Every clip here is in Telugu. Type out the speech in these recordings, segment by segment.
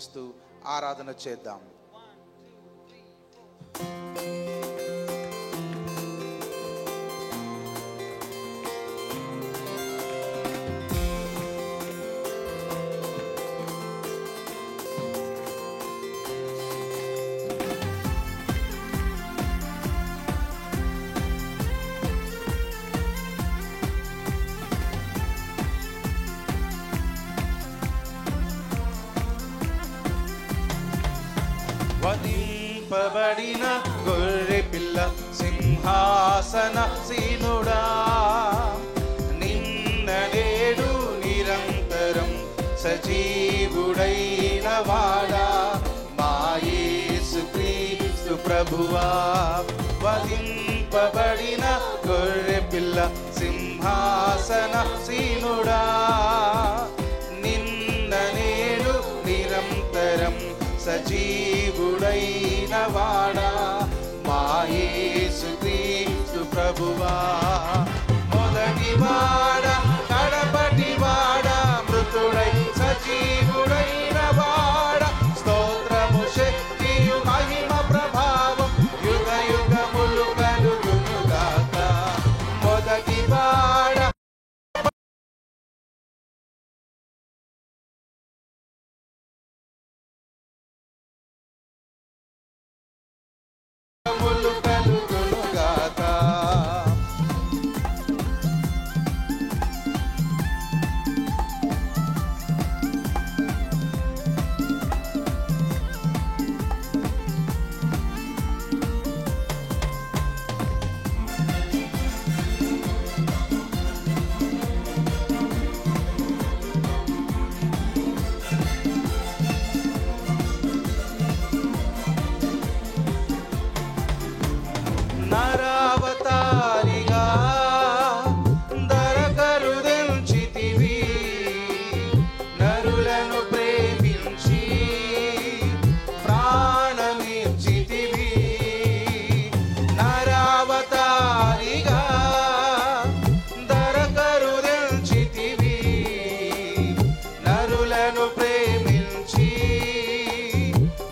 స్తు ఆరాధన చేద్దాం. వధింపబడిన గొర్రె పిల్ల సింహాసన సీనుడా, నిన్న నేడు నిరంతరం సజీవుడైన వాడా, మా యేసు క్రీస్తు ప్రభువా. వధింపబడిన గొర్రె పిల్ల సింహాసన సీనుడా, నిన్న నేడు నిరంతరం సజీవుడైన వాడా, మా యేసు క్రీస్తు ప్రభువా. మొదటి వాడ కడపటి వాడ, మృతుడై సజీవుడైన వాడ, స్తోత్రము శక్తియు మహిమ ప్రభావం యుగ యుగములు కలుగునుగాక. మొదటి వాడ కలుగునుగాక. నరావతారిగా దరకరుదెంచితివి, నరులను ప్రేమించి ప్రాణమిచ్చితివి. నరావతారిగా దరకరుదెంచితివి, నరులను ప్రేమించి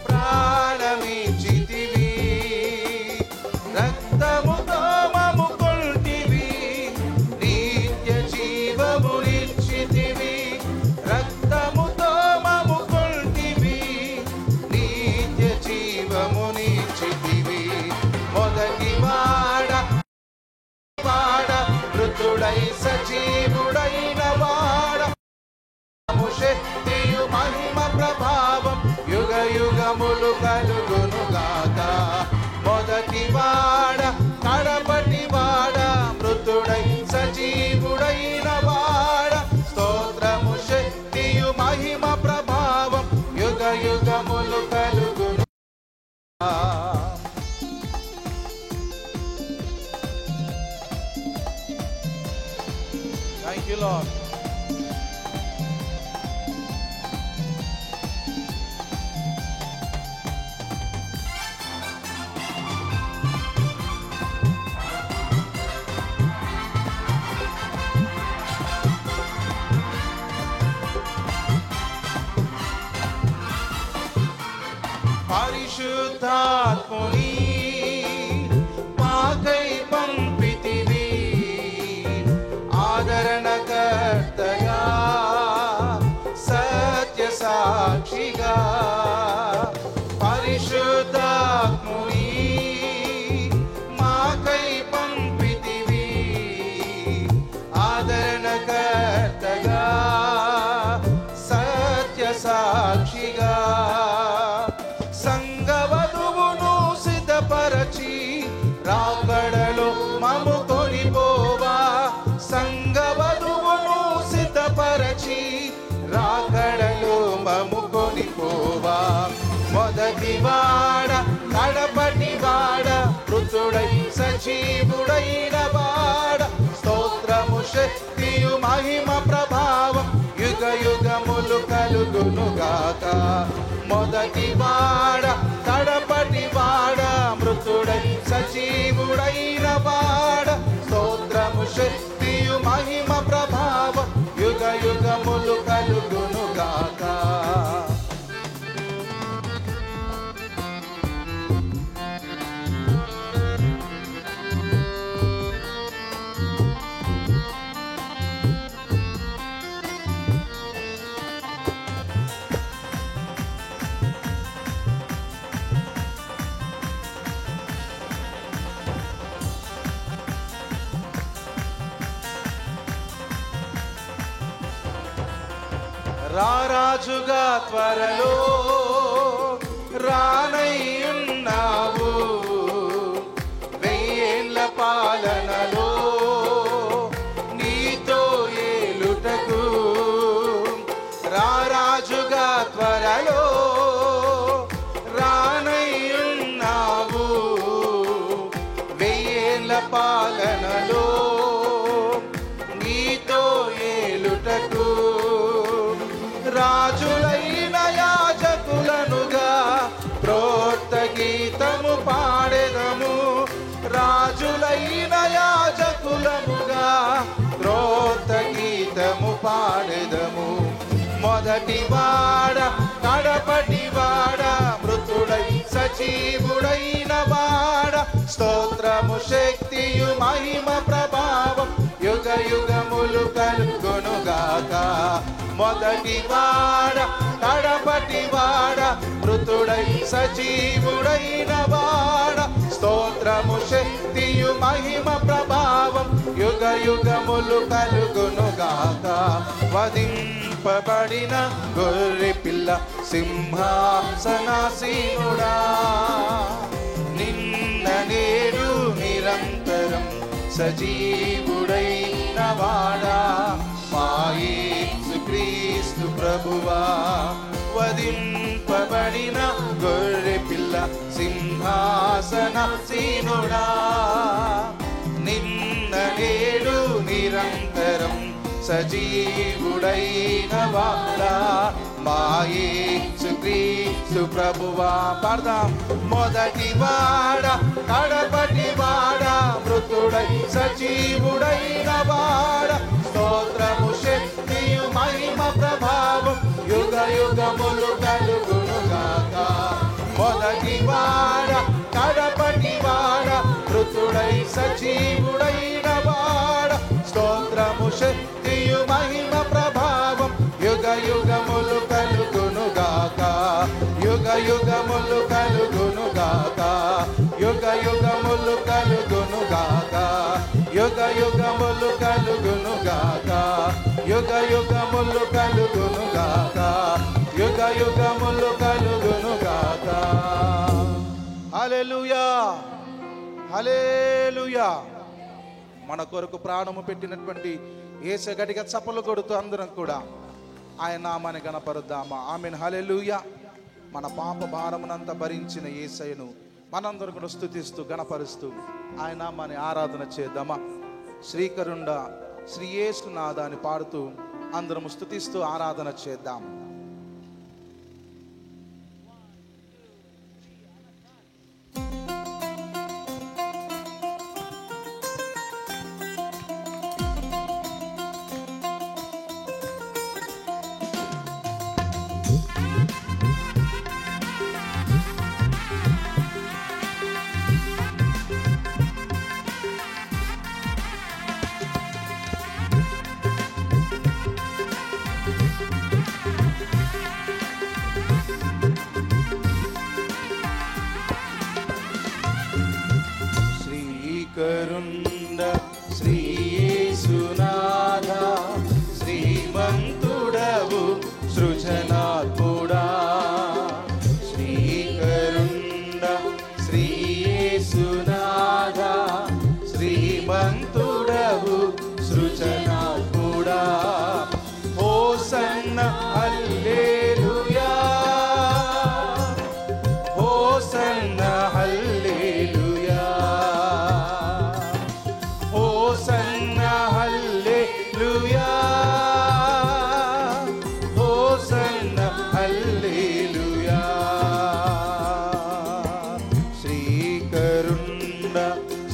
ప్రాణమిచ్చితివి. రక్తముతో మము కొల్టివి, నిత్య జీవమునిచ్చితివి. రక్తముతో మము కొల్టివి, నిత్య జీవమునిచ్చితివి. మొదటి వాడ మృతుడై సజీవుడైన వాడ, శక్తియు మహిమ ప్రభావం యుగ యుగములు కలుగునుగాక. మొదటి వాడ కడపటి వాడ, మృతుడై సజీవుడైన వాడ, స్తోత్రము శక్తియు మహిమ ప్రభావం యుగ యుగములు కలుగును. Thank you Lord. పరిశుద్ధాత్ముని మాకై పంపితివి, ఆదరణకర్తగా సత్య సాక్షిగా. పరిశుద్ధాత్ముని మాకై పంపితివి, ఆదరణకర్తగా సత్య సాక్షిగా. సంగవధువును సిద్ధపరచి రాకడలో మము కొనిపోవా, సంగవధువును సిద్ధపరచి రాకడలో మము కొనిపోవా. మొదటి వాడ కడపటి వాడ, మృతుడై సజీవుడైన వాడ, స్తోత్రము శక్తియు మహిమ ప్రభావం యుగ యుగములు కలుగునుగాక. మొదటి వాడ కడపటి వాడ, మృతుడై సజీవుడైన వాడ, స్తోత్రము శక్తియు మహిమ ప్రభావం యుగ యుగములు కలుగునుగాక. రారాజుగా త్వరలో రానయ్యున్నావు. వెయ్యేళ్ళ పాలనలో నీతో ఏలుటకు రారాజుగా త్వరలో రానయ్యున్నావు. వెయ్యేళ్ళ పాలనలో నీతో ఏలుటకు రాజులైన యాజకులనుగా ప్రోక్త గీతము పాడెదము. రాజులైన యాజకులముగా ప్రోక్త గీతము పాడెదము. మొదటి వాడ కడపటి వాడ మృతుడై సజీవుడైన వాడ స్తోత్రము శక్తియు మహిమ ప్రభావం యుగ యుగములు కలుగునుగాక. మొదటి వాడ కడపటి వాడ మృతుడై సజీవుడైన వాడ స్తోత్రము శక్తియు మహిమ ప్రభావం యుగ యుగములు కలుగునుగాక. వధింపబడిన గొర్రె పిల్ల సింహాసనాసీనుడా నిన్న నేడు నిరంతరం సజీవుడైన వాడా మా యేసు క్రీస్తు ప్రభువా. వధింపబడిన గొర్రె పిల్ల సింహాసనాసీనుడా నిన్న నేడు నిరంతరం సజీవుడైన వాడా మా యేసు క్రీస్తు ప్రభువా. పాడదాం. మొదటి వాడ కడపటి వాడ మృతుడై సజీవుడైన వాడ స్తోత్రము శక్తియు మహిమ ప్రభావం యుగ యుగములు కలుగునుగాక. మొదటి వాడ కడపటి వాడ మృతుడై సజీవుడైన వాడ స్తోత్రము శక్తియు మహిమ ప్రభావం యుగ యుగములు కలుగునుగాక. యుగ యుగములు కలుగునుగాక. యుగ యుగములు కలుగునుగాక. యుగ యుగములు కలుగునుగాక. యుగ యుగములు కలుగునుగాక. యుగ యుగములు కలుగునుగాక. హల్లెలూయా, హల్లెలూయా. మన కొరకు ప్రాణము పెట్టినటువంటి యేసు గట్టిగా చప్పలు కొడుతూ అందరం కూడా ఆయన నామాన్ని గణపరుద్దామా. ఆమేన్, హల్లెలూయా. మన పాప భారమునంతా భరించిన యేసయ్యను మనందరం కూడా స్తుతిస్తూ గణపరుస్తూ ఆయన నామాన్ని ఆరాధన చేద్దామా. శ్రీకరుండ శ్రీ యేసు నాదాన్ని పాడుతూ అందరం స్తుతిస్తూ ఆరాధన చేద్దాం. శ్రీకరుండ శ్రీ యేసునాథా శ్రీమంతుడవు సృజనాత్ముడా. శ్రీకరుండ శ్రీ యేసునాథా శ్రీమంతుడవు సృజనాత్ముడా. Hosanna hallelujah, hosanna hallelujah, hosanna hallelujah, hosanna hallelujah. శ్రీకరుండ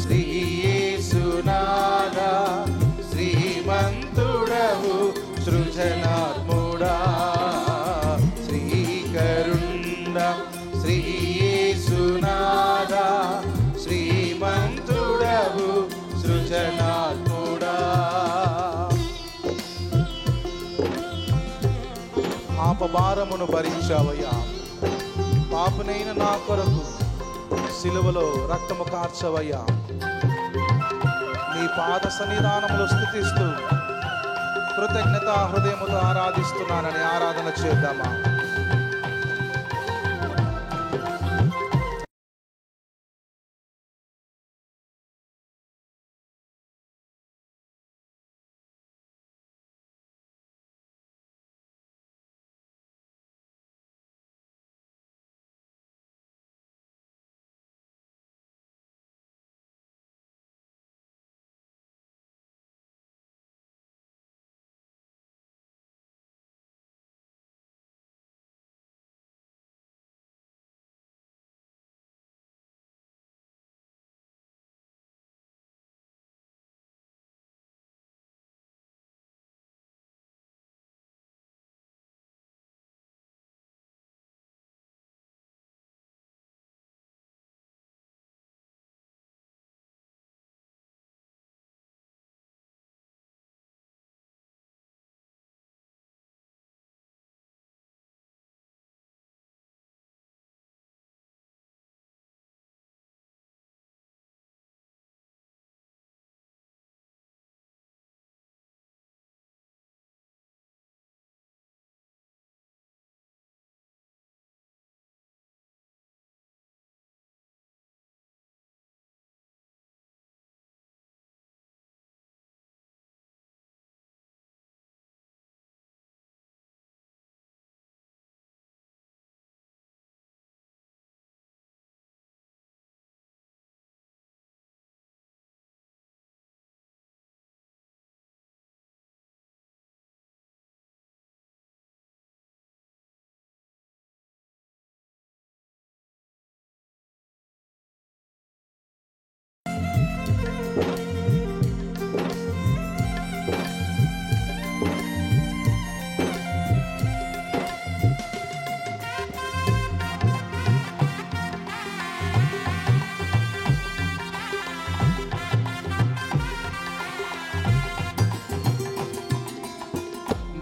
శ్రీ యేసునాథా శ్రీమంతుడవు సృజనాత్ముడా. శ్రీకరుండ శ్రీ యేసునాథా శ్రీమంతుడవు సృజనాత్ముడా. పాపభారమును భరించావయ్యా, పాపనైన నా కొరకు సిలువలో రక్తము కార్చవయ్యా. నీ పాద సన్నిధానములో స్తుతిస్తూ కృతజ్ఞత హృదయముతో ఆరాధిస్తున్నానని ఆరాధన చేద్దామా?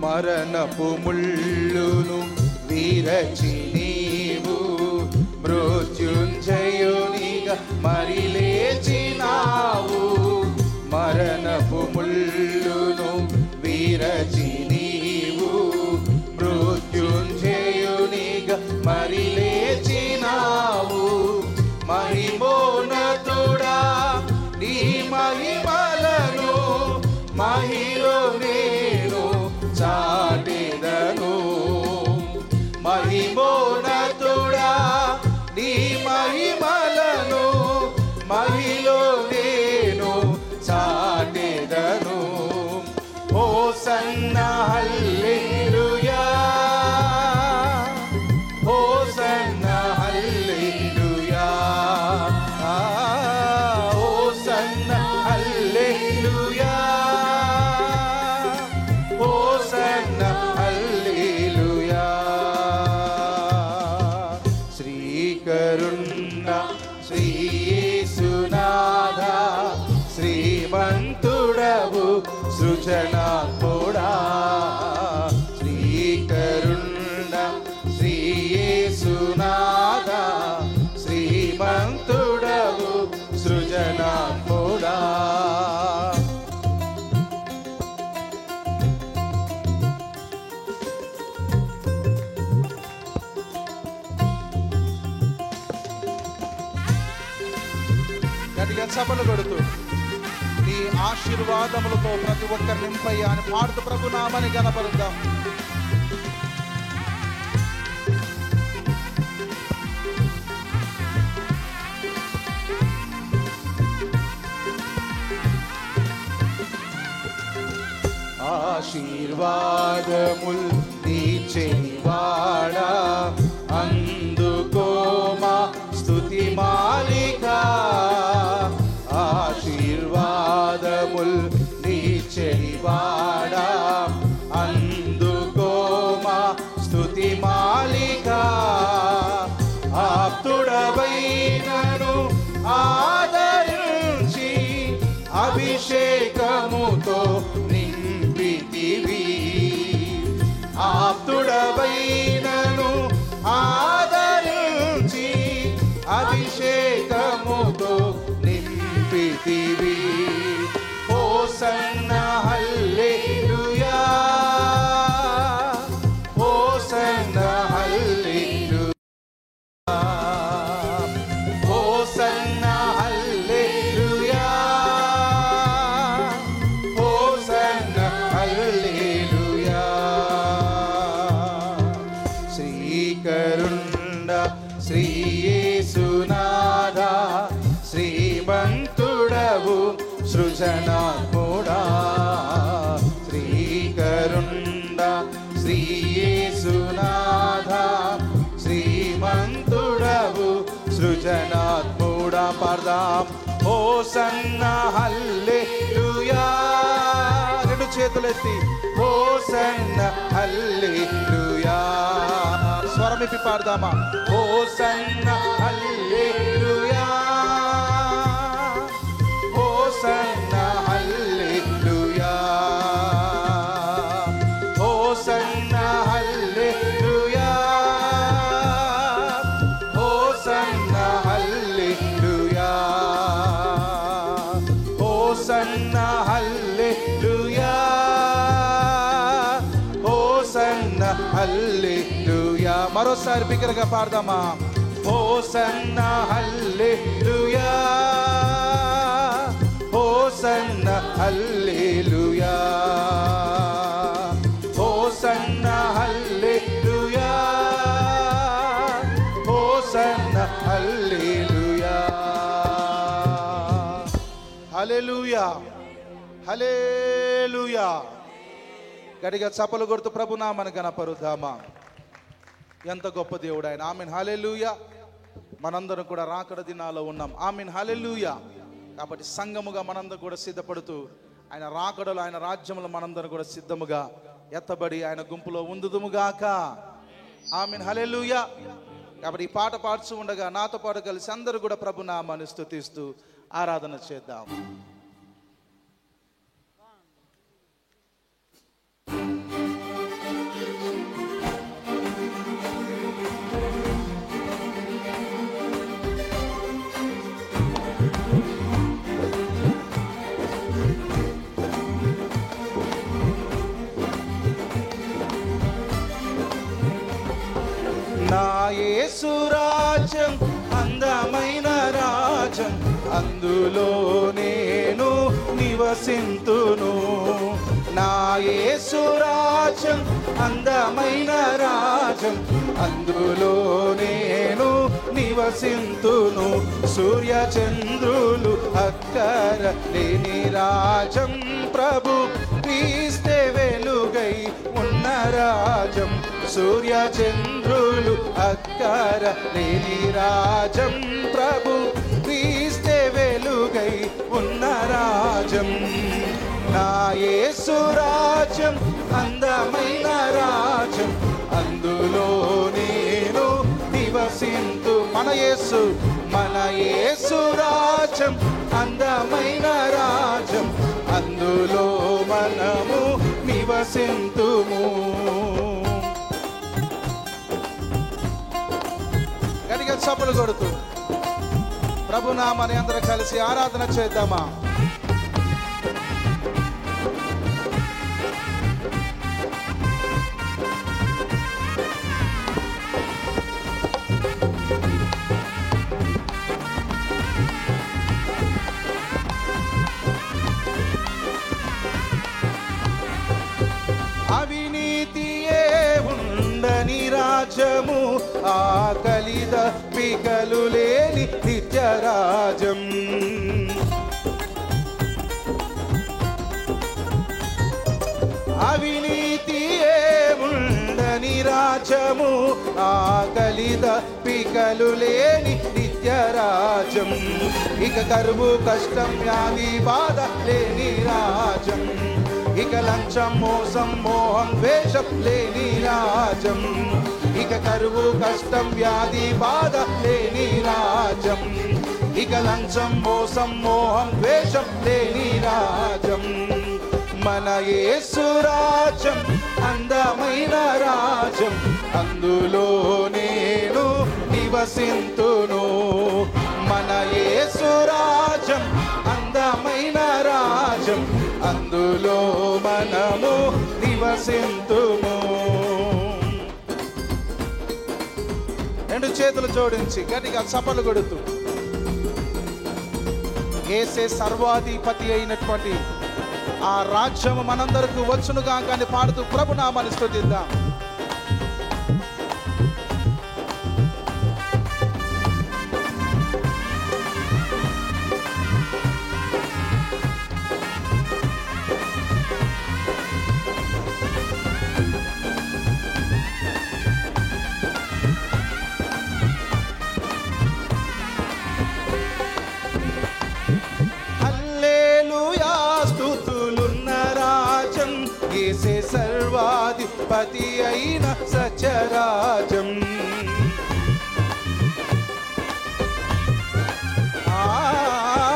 మరణపు ముళ్ళును వీరచి నీవు మృత్యుంజయునిగా మరి లేచినావు. మరణపు ముళ్ళును వీరచి నీవు మృత్యుంజయునిగా మరి లేచినావు. మహిమోన్నతుడా నీ మహిమలను మహిలో నేను చాటెదను. మహిమోన్నతుడా నీ మహిమలను మహిలో నేను చాటెదను. Hosanna hallelujah, hosanna hallelujah, hosanna hallelujah, hosanna hallelujah. శ్రీకరుణ శ్రీ యేసునాథా, శ్రీమంతుడవు సృజనాత్ముడా. శ్రీకరుణ శ్రీ యేసునాథా, శ్రీమంతుడవు సృజనాత్ముడా. గట్టిగా చప్పట్లు కొడుతూ నీ ఆశీర్వాదములతో ప్రతి ఒక్కరు నింపయ్యా అని పాడుతూ ప్రభు నామని గణపరుద్దాం. ఆశీర్వాదముల్ నీచేవాడా, అందుకో మా స్తుతి మాలిక. ఆశీర్వాదముల్ నీచేవాడా, అందుకో మా స్తుతి మాలిక. ఆప్తుడవైనను ఆదరించి అభిషేకముతో నింపితివి. ఆప్తుడవైనను ఆదరించి శ్రీ యేసునాథా, శ్రీమంతుడవు సృజనాత్ముడా, శ్రీకరుండ శ్రీ యేసునాథా, శ్రీమంతుడవు సృజనాత్ముడా. పాడదాం హోసన్నా హల్లెలూయా, రెండు చేతులెత్తి హోసన్నా హల్లెలూయా. స్వరమిపి పాడదామా hosanna hallelujah, hosanna hallelujah, hosanna hallelujah, hosanna hallelujah, hosanna hallelujah, hosanna hallelujah. మరోసారి బిగ్గరగా పాడదామా hosanna hallelujah, hosanna hallelujah, hosanna hallelujah, hosanna hallelujah. Hallelujah, hallelujah. గట్టిగా చప్పలు కొడుతూ ప్రభునామని గణపరుద్దామా. ఎంత గొప్ప దేవుడు ఆయన. ఆమేన్ హల్లెలూయా. మనందరం కూడా రాకడ దినాల్లో ఉన్నాం. ఆమేన్ హల్లెలూయా. కాబట్టి సంఘముగా మనందరం కూడా సిద్ధపడుతూ ఆయన రాకడలో, ఆయన రాజ్యంలో మనందరం కూడా సిద్ధముగా ఎత్తబడి ఆయన గుంపులో ఉందుదుముగాక. ఆమేన్ హల్లెలూయా. కాబట్టి ఈ పాట పాడుతూ ఉండగా నాతో పాటు కలిసి అందరూ కూడా ప్రభునామాన్ని స్తుతిస్తూ ఆరాధన చేద్దాం. నా యేసు రాజ్యం అందమైన రాజ్యం, అందులో నేను నివసింతును. నా యేసు రాజ్యం అందమైన రాజ్యం, అందులో నేను నివసింతును. సూర్య చంద్రులు అక్కర లేని రాజ్యం, ప్రభు క్రీస్తే వెలుగై ఉన్న రాజ్యం. సూర్య చంద్రులు అక్కర లేని రాజ్యం, ప్రభు క్రీస్తే వెలుగై ఉన్న రాజ్యం. నా యేసు రాజ్యం అందమైన రాజ్యం, అందులో నేను నివసింతు. మన యేసు రాజ్యం అందమైన రాజ్యం, అందులో మనము నివసింతుము. గట్టిగా చప్పలు కొడుతూ ప్రభునామాన్ని అందరూ కలిసి ఆరాధన చేద్దామా. అవినీతియే ఉండని రాజ్యము, ఆకలి దప్పికలు లేని నిత్యరాజ్యం. అవినీతియే ఉండని రాజ్యము, ఆకలి దప్పికలు లేని నిత్యరాజ్యం. ఇక కరువు కష్టం వ్యాధి బాధ లేని రాజ్యం, ఇక లంచం మోసం మోహం ద్వేషం లేని రాజ్యం. ఇక కరువు కష్టం వ్యాధి బాధ లేని రాజ్యం, ఇక లంచం మోసం మోహం ద్వేషం లేని రాజ్యం. మన యేసు రాజ్యం అందమైన రాజ్యం, అందులో నేను నివసింతును. మన యేసు రాజ్యం అందమైన రాజ్యం, అందులో మనము నివసింతుము. రెండు చేతులు జోడించి గట్టిగా చప్పలు కొడుతూ యేసే సర్వాధిపతి అయినటువంటి ఆ రాజ్యము మనందరకు వచ్చునుగా కానీ పాడుతూ ప్రభునామాన్ని స్తుతిద్దాం. యేసే సర్వాధిపతి అయిన సత్యరాజం.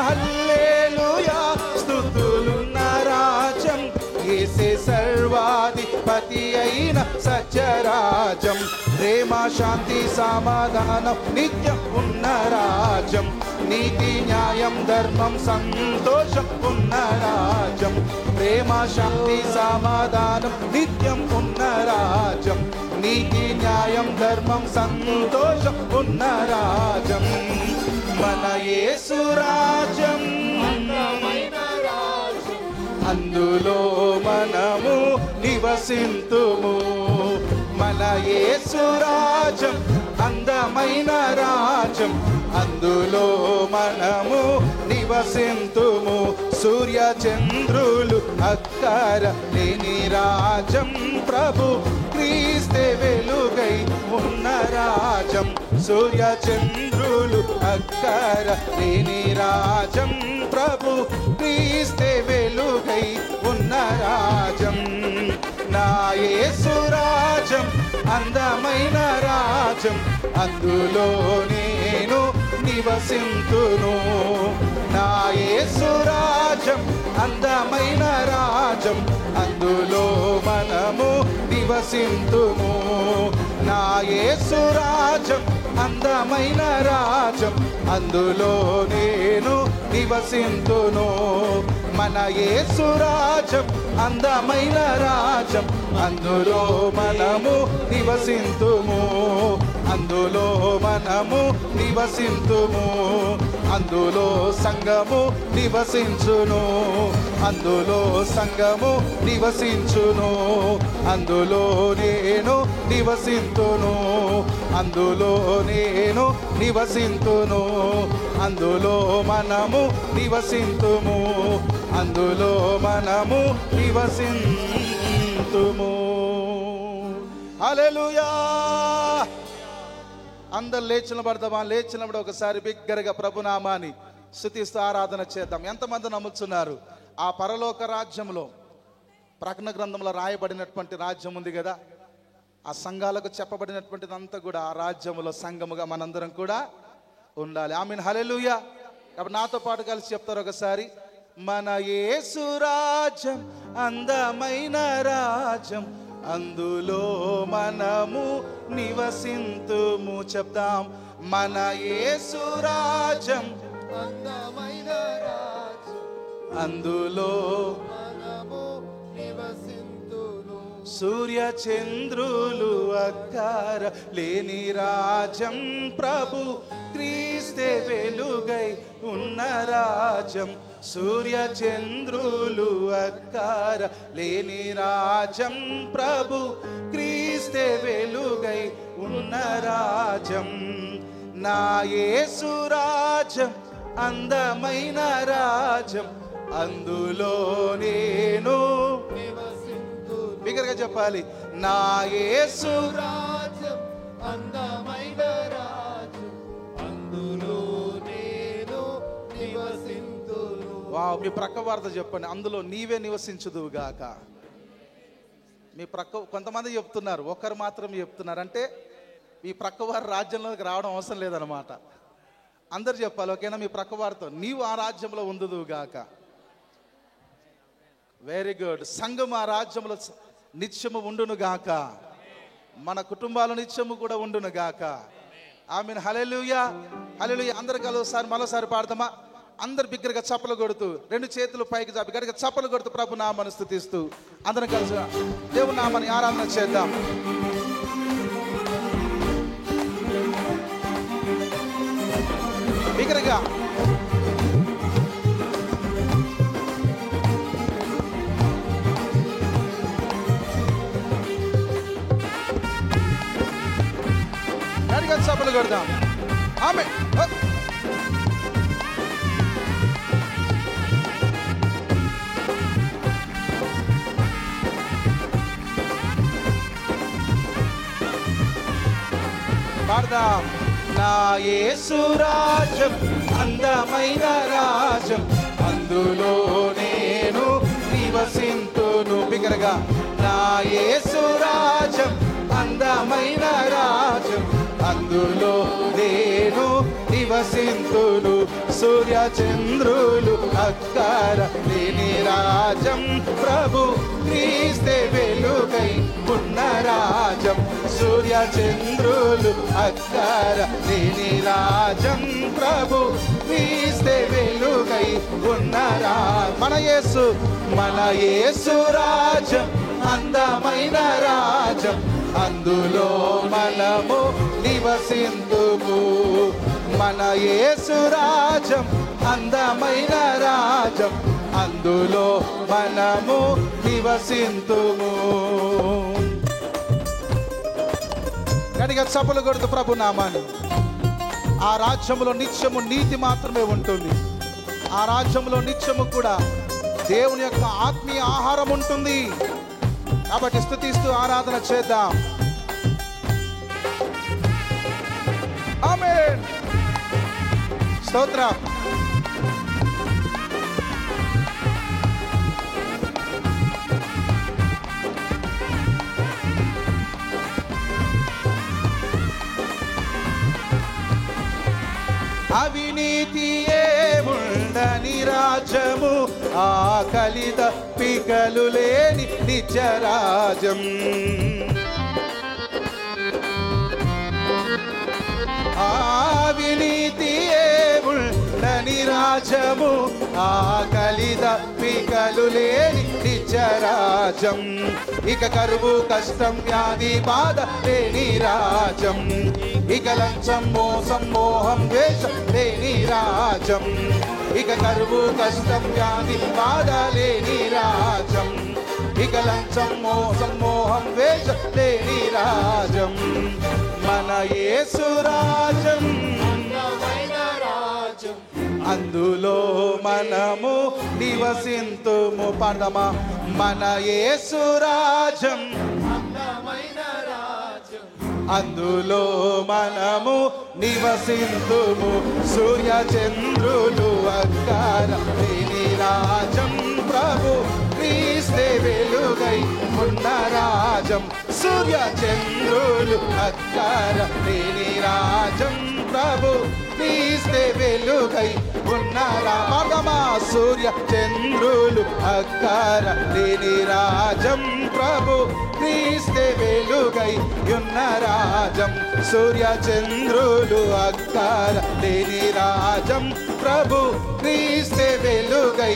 హల్లెలూయా స్తుతులున్న రాజ్యం, యేసే సర్వాధిపతి అయిన సత్యరాజం. ప్రేమ శాంతి సమాధానం నిత్యం ఉన్న రాజ్యం, నీతి న్యాయం ధర్మం సంతోషం ఉన్న రాజ్యం. ప్రేమ శాంతి సమాధానం నిత్యం ఉన్న రాజ్యం, నీతి న్యాయం ధర్మం సంతోషం ఉన్న రాజ్యం. మన యేసు రాజ్యం అందులో మనము నివసింతుము. మన యేసు రాజ్యం అందమైన రాజ్యం, అందులో మనము నివసింతుము. సూర్య చంద్రులు అక్కర లేని రాజ్యం, ప్రభు క్రీస్తే వెలుగై ఉన్న రాజ్యం. సూర్య చంద్రులు అక్కర లేని రాజ్యం, ప్రభు క్రీస్తే వెలుగై ఉన్న రాజ్యం. నా యేసు రాజ్యం అందమైన రాజ్యం, అందులో నేను నివసింతును. నా యేసు రాజ్యం అందమైన రాజ్యం, అందులో మనము నివసింతుము. నా యేసు రాజ్యం అందమైన రాజ్యం, అందులో నేను నివసింతును. మన యేసు రాజ్యం అందమైన రాజ్యం, అందులో మనము నివసింతుము. అందులో మనము నివసింతుము. అందులో సంఘము నివసించును. అందులో సంఘము నివసించును. అందులో నేను నివసింతును. అందులో నేను నివసింతును. అందులో మనము నివసింతుము. అందులో మనము నివసింతుము. హల్లెలూయా. అందరు లేచినబడదామా? లేచినప్పుడు ఒకసారి బిగ్గరగా ప్రభునామాన్ని స్తుతిస్తూ ఆరాధన చేద్దాం. ఎంతమంది నమ్ముతున్నారు? ఆ పరలోక రాజ్యంలో ప్రకటన గ్రంథంలో రాయబడినటువంటి రాజ్యం ఉంది కదా, ఆ సంఘాలకు చెప్పబడినటువంటిదంతా కూడా ఆ రాజ్యంలో సంఘముగా మనందరం కూడా ఉండాలి. ఆమేన్, హల్లెలూయా. కాబట్టి నాతో పాటు కలిసి చెప్తారు ఒకసారి. మన యేసు రాజ్యం అందమైన రాజ్యం, అందులో మనము నివసింతుము. చెప్తాం. మన యేసు రాజ్యం అందమైన రాజ్యం, అందులో మనము నివసింతుము. సూర్య చంద్రులు అక్కర లేని రాజ్యం, ప్రభు క్రీస్తే వెలుగై ఉన్న రాజ్యం. సూర్య చంద్రులు అక్కర లేని రాజ్యం, ప్రభు క్రీస్తే వెలుగై ఉన్న రాజ్యం. నా యేసు రాజ్యం అందమైన రాజ్యం, అందులో నేను నివసింతును. బిగ్గరగా చెప్పాలి. నా యేసు రాజ్యం అందమైన రాజ్యం, అందులో నేను నివసింతును. వావ్. మీ ప్రక్క వార్త చెప్పండి. అందులో నీవే నివసించుదువుగాక. మీ ప్రక్క కొంతమంది చెప్తున్నారు, ఒకరు మాత్రం చెప్తున్నారు. అంటే మీ ప్రక్క వారి రాజ్యంలోకి రావడం అవసరం లేదనమాట. అందరు చెప్పాలి, ఓకేనా? మీ ప్రక్క వారితో నీవు ఆ రాజ్యంలో ఉందుదువుగాక. Very good. సంఘం ఆ రాజ్యంలో నిత్యము ఉండును గాక. మన కుటుంబాల నిత్యము కూడా ఉండును గాక. ఆమేన్, హల్లెలూయా, హల్లెలూయా. అందరు కలిసి మరోసారి పాడతామా? అందరు బిగ్గరగా చప్పలు కొడుతూ, రెండు చేతులు పైకి చాపి గట్టిగా చప్పలు కొడుతూ ప్రభు నామాన్ని స్తుతిస్తూ అందరం కలిసి దేవుని నామాన్ని ఆరాధన చేద్దాం. బిగ్గరగా గట్టిగా చప్పలు కొడదాం. ఆమేన్. పాడదాం. నా యేసు రాజ్యం అందమైన రాజ్యం, అందులో నేను నివసింతును. బిగ్గరగా నా యేసు రాజ్యం అందమైన రాజ్యం, అందులో నేను నివసింతును. సూర్య చంద్రులు అక్కర లేని రాజ్యం, ప్రభు క్రీస్తే వెలుగై ఉన్న రాజ్యం. సూర్య చంద్రులు అక్కర లేని రాజ్యం, ప్రభు క్రీస్తే వెలుగై ఉన్న మన యేసు రాజ్యం అందమైన రాజ్యం, అందులో మనము నివసింతుము. మన యేసు రాజ్యం అందమైన రాజ్యం, అందులో మనము నివసింతుము. కనుక చప్పలు కొడుతూ ప్రభు నామాన్ని. ఆ రాజ్యంలో నిత్యము నీతి మాత్రమే ఉంటుంది. ఆ రాజ్యంలో నిత్యము కూడా దేవుని యొక్క ఆత్మీయ ఆహారం ఉంటుంది. కాబట్టి స్తుతిస్తూ ఆరాధన చేద్దాం. ఆమేన్. స్తోత్రం. అవినీతియే ఉండని రాజ్యము, ఆకలి దప్పికలు లేని నిత్యరాజ్యం. అవినీతియే ఉండని రాజ్యము, ఆకలి దప్పికలు లేని నిత్యరాజ్యం. ఇక కరువు కష్టం వ్యాధి బాధ లేని రాజ్యం, ఇక లంచం మోసం మోహం ద్వేషం లేని రాజ్యం. ఇక కరువు కష్టం వ్యాధి బాధ లేని రాజ్యం, ఇక లంచం మోసం మోహం ద్వేషం లేని రాజ్యం. మన యేసు రాజ్యం అందులో మనము నివసింతుము. పాడమా. మన యేసు రాజ్యం అందులో మనము నివసింతుము. సూర్య చంద్రులు అక్కర లేని రాజ్యం, ప్రభు క్రీస్తే వెలుగై ఉన్న రాజ్యం. సూర్య చంద్రులు అక్కర లేని రాజ్యం, ప్రభు క్రీస్తే వెలుగై ఉన్న రాగమా. సూర్య చంద్రులు అక్కర లేని రాజ్యం, ప్రభు క్రీస్తే వెలుగై ఉన్న రాజ్యం. సూర్య చంద్రులు అక్కర లేని రాజ్యం, ప్రభు క్రీస్తే వెలుగై.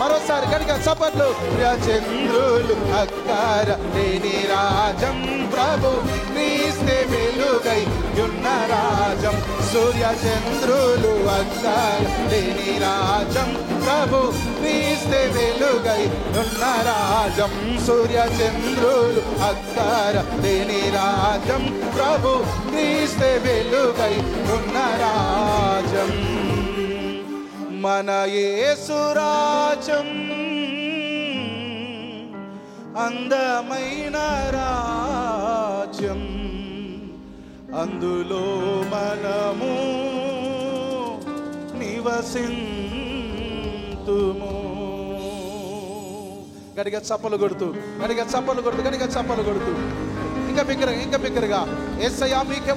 మరోసారి కనుక చప్పట్లు. సూర్య చంద్రులు అక్కర లేని రాజ్యం, ప్రభు క్రీస్తే వెలుగై ఉన్న రాజ్యం. సూర్య చంద్రులు అక్కర లేని రాజ్యం, ప్రభు క్రీస్తే వెలుగై ఉన్న రాజ్యం. సూర్య చంద్రులు అక్కర లేని రాజ్యం, ప్రభు క్రీస్తే వెలుగై ఉన్న రాజ్యం. మన యేసు రాజ్యం అందమైన రాజ్యం, అందులో మనము నివసింతుము. గడిగా చప్పలు కొడుతూ, గడిగా చప్పలు కొడుతూ, గడిగా చప్పలు కొడుతూ ఇంకా బిగ్గరగా యేసయ్యా మీకే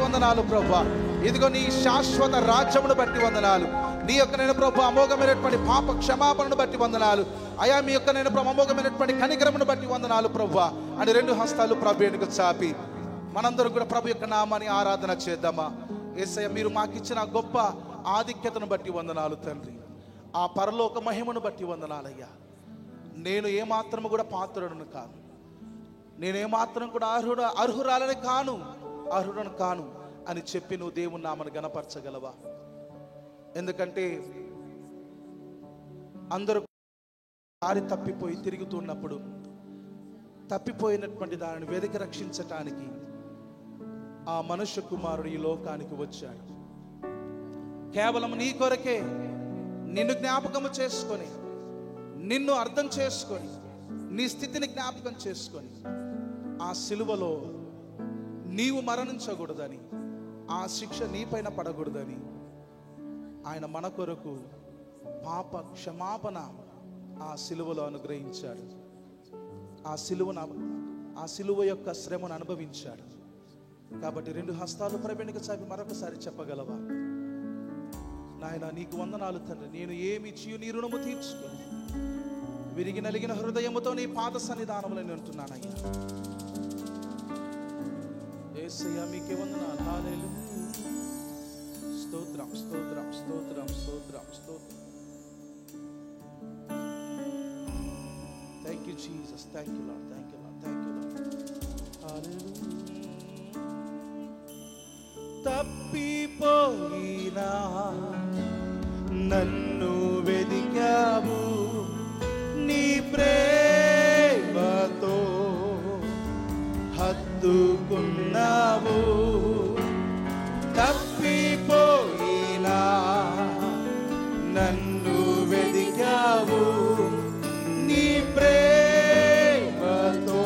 వందనాలు ప్రభువా. ఇదిగో నీ శాశ్వత రాజ్యమును బట్టి వందనాలు. నీ యొక్క నేను ప్రభు అమోఘమైనటువంటి పాప క్షమాపణను బట్టి వందనాలు అయా. మీ యొక్క నేను ప్రభు అమోఘమైనటువంటి కనికరమును బట్టి వందనాలు ప్రభువా అని రెండు హస్తాలు ప్రభు వెనుక చాపి మనందరూ కూడా ప్రభు యొక్క నామాన్ని ఆరాధన చేద్దామా. యేసయ్య మీరు మాకిచ్చిన గొప్ప ఆధిక్యతను బట్టి వందనాలు తండ్రి. ఆ పరలోక మహిమను బట్టి వందనాలయ్యా. నేను ఏమాత్రము కూడా పాత్రుడను కాను, నేనేమాత్రం కూడా అర్హురాలని అర్హుడను కాను అని చెప్పి నువ్వు దేవుని నామను గణపరచగలవా? ఎందుకంటే అందరూ దారి తప్పిపోయి తిరుగుతున్నప్పుడు తప్పిపోయినటువంటి దానిని వెతికి రక్షించటానికి ఆ మనుష్య కుమారుడు ఈ లోకానికి వచ్చాడు. కేవలం నీ కొరకే, నిన్ను జ్ఞాపకము చేసుకొని, నిన్ను అర్థం చేసుకొని, నీ స్థితిని జ్ఞాపకం చేసుకొని ఆ సిలువలో నీవు మరణించకూడదని, ఆ శిక్ష నీపైన పడకూడదని ఆయన మన కొరకు పాప క్షమాపణ ఆ సిలువలో అనుగ్రహించాడు. ఆ సిలువ యొక్క శ్రమను అనుభవించాడు. కాబట్టి 2 హస్తాలు ప్రవీణ్కి చాపి మరొకసారి చెప్పగలవా? నాయన, నీకు వందనాలు తండ్రి. నేను ఏమి ఇచ్చియు నీ రుణము తీర్చుకొని విరిగి నలిగిన హృదయముతో నీ పాద సన్నిధానంలో నేను ఉంటున్నానయ్యా. యేసయ్యా, మీకే వందనాలు. హల్లెలూయా. స్తోత్రం, స్తోత్రం, స్తోత్రం, స్తోత్రం, స్తోత్రం. Thank you Jesus, thank you Lord, thank you Lord, thank you Lord. Hallelujah. తప్పిపోయినా నన్ను వెదికావు, నీ ప్రేమతో హత్తుకున్నావు. తప్పిపోయినా నన్ను వెదికావు, నీ ప్రేమతో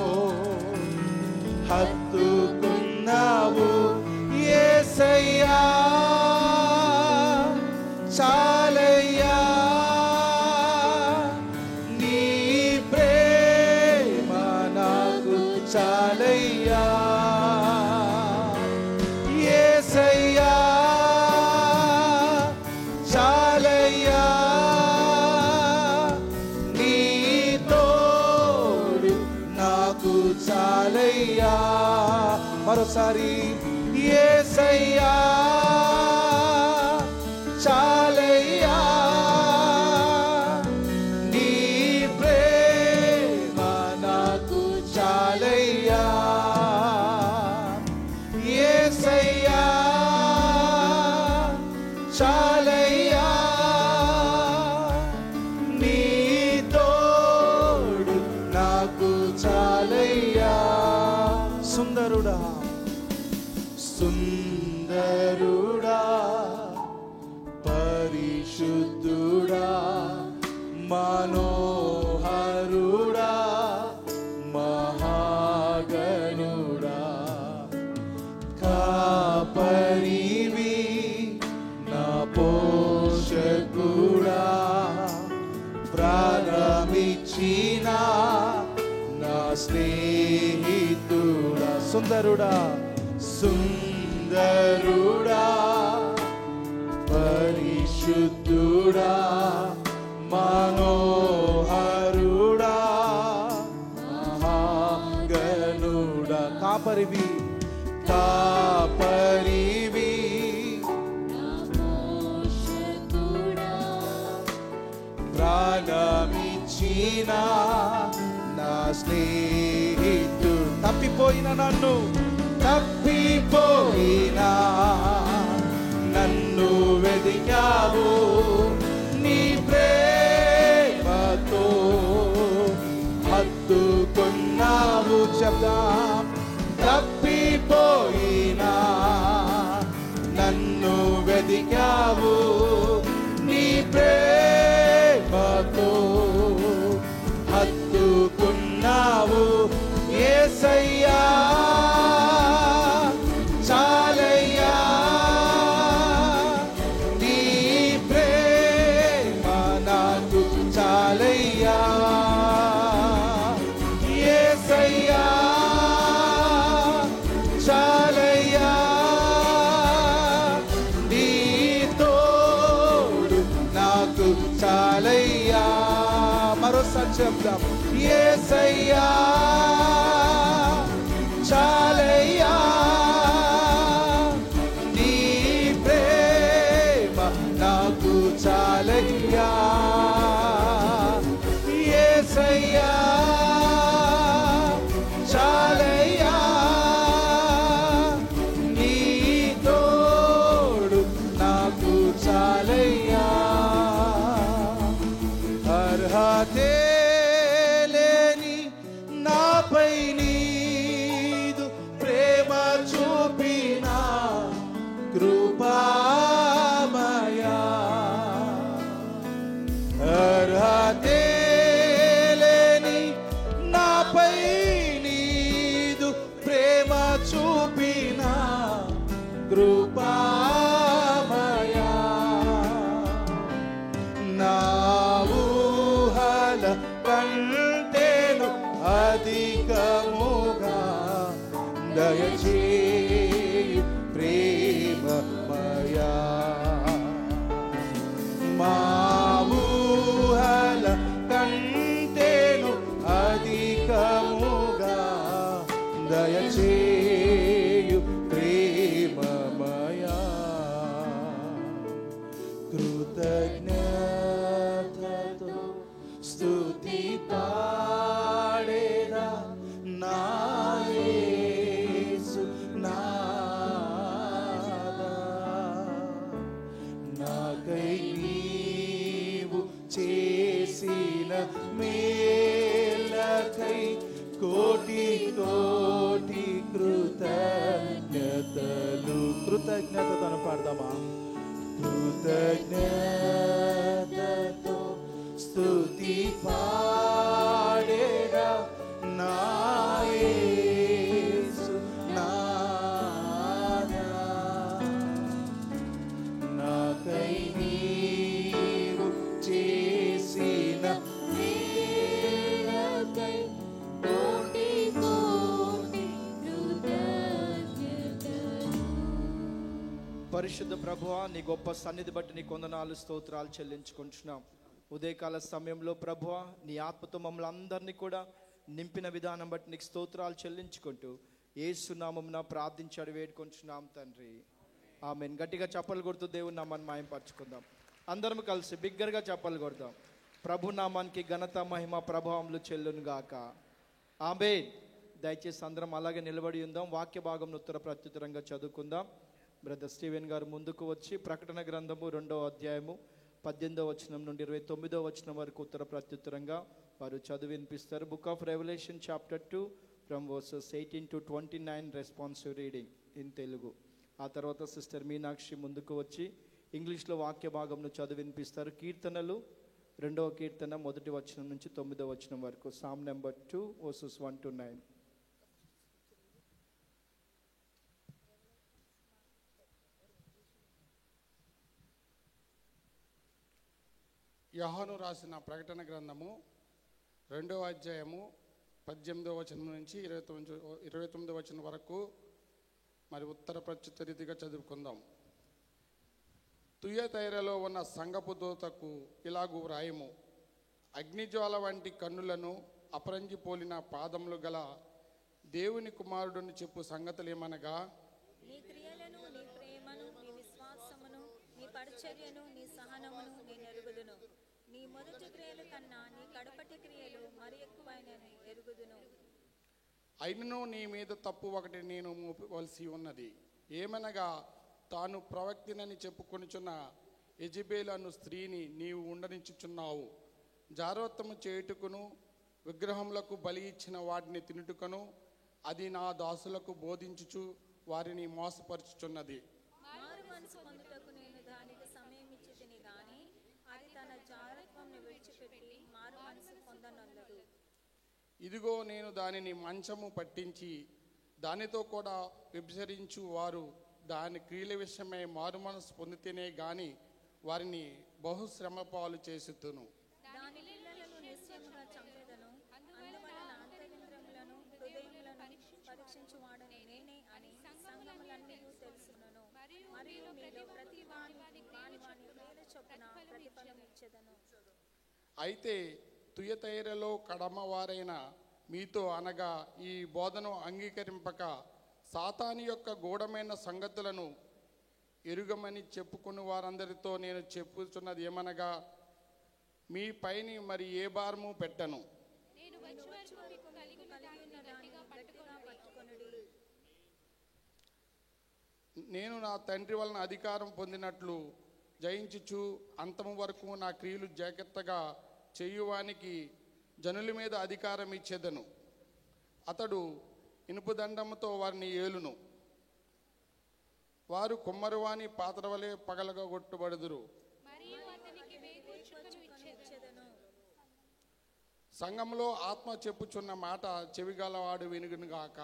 హత్తుకున్నావు. యేసయ్యా, చాలయ్యా, నీ ప్రేమ నాకు చాలయ్యా. యేసయ్యా, చాలయ్యా, నీ తోడు నాకు చాలయ్యా. మరోసారి, యేసయ్యా, చాలయ్యా, నీ ప్రేమ నాకు చాలయ్యా. యేసయ్యా, చాలయ్యా, నీ తోడు నాకు చాలయ్యా. సుందరుడా, సుందరుడా, పరిశుద్ధుడా, మనోహరుడా, మహాగణుడా, కాపరివి, నా పోషకుడా, ప్రాణమిచ్చిన నా స్నేహితుడా. సుందరుడా, సుందరుడా, పరిశుద్ధుడా, మనోహరుడా, మహాగణుడా, కాపరివి, కాపరివి, ప్రాణమిచ్చిన నా స్నేహితుడు. తప్పిపోయిన నన్ను, తప్పిపోయినా నన్ను వెదికావు, నీ ప్రేమతో హత్తుకున్నావు. చెప్దాం. తప్పిపోయినా నన్ను వెదికావు, నీ ప్రేమతో హత్తుకున్నావు. యేసయ్యా, చాలయ్యా, నీ ప్రేమ నాకు చాలయ్యా. యేసయ్యా, చాలయ్యా, నీ తోడు నాకు చాలయ్యా. మరోసారి చెప్దాం. యేసయ్యా, చాలయ్యా, నీ ప్రేమ నాకు చాలయ్యా. యేసయ్యా, చాలయ్యా, నీ తోడు నాకు చాలయ్యా. అర్హతే లేని నాపై నీదు ప్రేమ చూపిన కృపామయా. అర్హతే లేని నాపై నీదు ప్రేమ చూపిన కృపామయా. నా ఊహల కంటేను అది మేలకై కోటి కోటి కృతజ్ఞతలు. కృతజ్ఞతను పాడదామా? కృతజ్ఞతతో స్తుతి పాడేదా నా యేసు నాథా. నాకై నీవు చేసిన మేలకై కోటి కోటి కృతజ్ఞతలు. పరిశుద్ధ ప్రభువా, నీ గొప్ప సన్నిధి బట్టి నీ కొందనాలు స్తోత్రాలు చెల్లించుకుంటున్నాం. ఉదయకాల సమయంలో ప్రభువా, నీ ఆత్మతో మమ్మల్ని అందరినీ కూడా నింపిన విధానం బట్టి నీకు స్తోత్రాలు చెల్లించుకుంటూ యేసు నామమున ప్రార్థించాడు వేడుకొంచున్నాం తండ్రి, ఆమేన్. గట్టిగా చప్పలు కొడుతూ దేవుని నామాన్ని మాయంపరచుకుందాం. అందరం కలిసి బిగ్గరగా చప్పలు కొడదాం. ప్రభు నామానికి ఘనత మహిమ ప్రభావములు చెల్లును గాక, ఆమేన్. దయచేసి అందరం అలాగే నిలబడి ఉందాం. వాక్య భాగం ఉత్తర ప్రత్యుత్తరంగా చదువుకుందాం. బ్రదర్ స్టీవెన్ గారు ముందుకు వచ్చి ప్రకటన గ్రంథము 2వ అధ్యాయము 18వ వచనం నుండి 29వ వచనం వరకు ఉత్తర ప్రత్యుత్తరంగా వారు చదివి వినిపిస్తారు. Book of Revelation chapter 2 from versus 18 to 29 responsive reading in Telugu. ఆ తర్వాత సిస్టర్ మీనాక్షి ముందుకు వచ్చి ఇంగ్లీష్లో వాక్య భాగంను చదివి వినిపిస్తారు. కీర్తనలు 2వ కీర్తన 1వ వచనం నుంచి 9వ వచనం వరకు. Psalm number 2 verses 1 to 9. యోహాను రాసిన ప్రకటన గ్రంథము 2వ అధ్యాయము 18వ వచనం నుంచి 29వ వచనం వరకు మరి ఉత్తర ప్రత్యుత్తర రీతిగా చదువుకుందాం. తుయతైరలో ఉన్న సంగపు దూతకు ఇలాగూ వ్రాయము: అగ్నిజ్వాల వంటి కన్నులను అపరంజి పోలిన పాదములు గల దేవుని కుమారుడిని చెప్పు సంగతులేమనగా, నీ క్రియలను, నీ ప్రేమను, నీ విశ్వాసమును, నీ పరిచర్యను, నీ సహనమును నేను ఎరుగుదును. నీ మొదటి క్రియలు కన్నా నీ కడపటి క్రియలు మరి ఎక్కువైనని ఎరుగుదును. అయినను నీ మీద తప్పు ఒకటి నేను మోపవలసి ఉన్నది. ఏమనగా, తాను ప్రవక్తినని చెప్పుకొనుచున్న యెజబెలు అను స్త్రీని నీవు ఉండనిచ్చుచున్నావు. జారవత్తము చేయుటకును విగ్రహములకు బలి ఇచ్చిన వాటిని తినుటకును అది నా దాసులకు బోధించుచు వారిని మోసపరుచుచున్నది. మారు మనసు పొందుటకు నేను దానికి సమయం ఇచ్చి తిని గాని అది తన జారత్వంను విడిచిపెట్టి మారు మనసు పొందనొల్లదు. ఇదిగో నేను దానిని మంచము పట్టించి దానితో కూడా వ్యభిచరించు వారు దాని క్రియల విషయమై మారు మనసు పొందితేనే గాని వారిని బహుశ్రమ పాలు చేసుతును. దాని పిల్లలను నిశ్చయముగా చంపెదను. అందువలన అంతరింద్రియములను హృదయములను పరీక్షించువాడని నేనే అని సంగములన్నీ తెలుసును. మరియు మీలో ప్రతి వాని క్రియల చొప్పున ప్రతిఫలం ఇచ్చెదను. అయితే తుయతైరలో కడమవారైన మీతో అనగా ఈ బోధను అంగీకరింపక సాతాను యొక్క గూఢమైన సంగతులను ఎరుగమని చెప్పుకుని వారందరితో నేను చెప్పుచున్నది ఏమనగా, మీ పైని మరి ఏ భారము పెట్టను. నేను నా తండ్రి వలన అధికారం పొందినట్లు జయించుచు అంతము వరకు నా క్రియలు జాగ్రత్తగా చేయువానికి జనుల మీద అధికారం ఇచ్చేదను. అతడు ఇనుపు దండముతో వారిని ఏలును. వారు కుమ్మరివాని పాత్ర వలె పగలగొట్టబడుదురు. సంఘంలో ఆత్మ చెప్పుచున్న మాట చెవిగలవాడు వినుగునుగాక.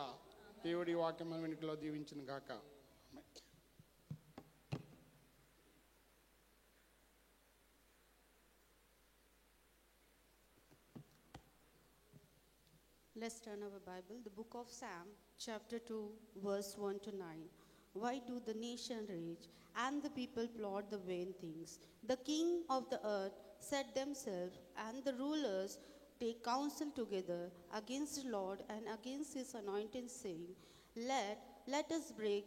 దేవుడి వాక్యం వెనుకలో దీవించును గాక. Let's turn our Bible, the book of Psalm, chapter 2, verse 1 to 9. Why do the nation rage and the people plot the vain things? The king of the earth set themselves, and the rulers take counsel together against the Lord and against his anointed, saying, Let us break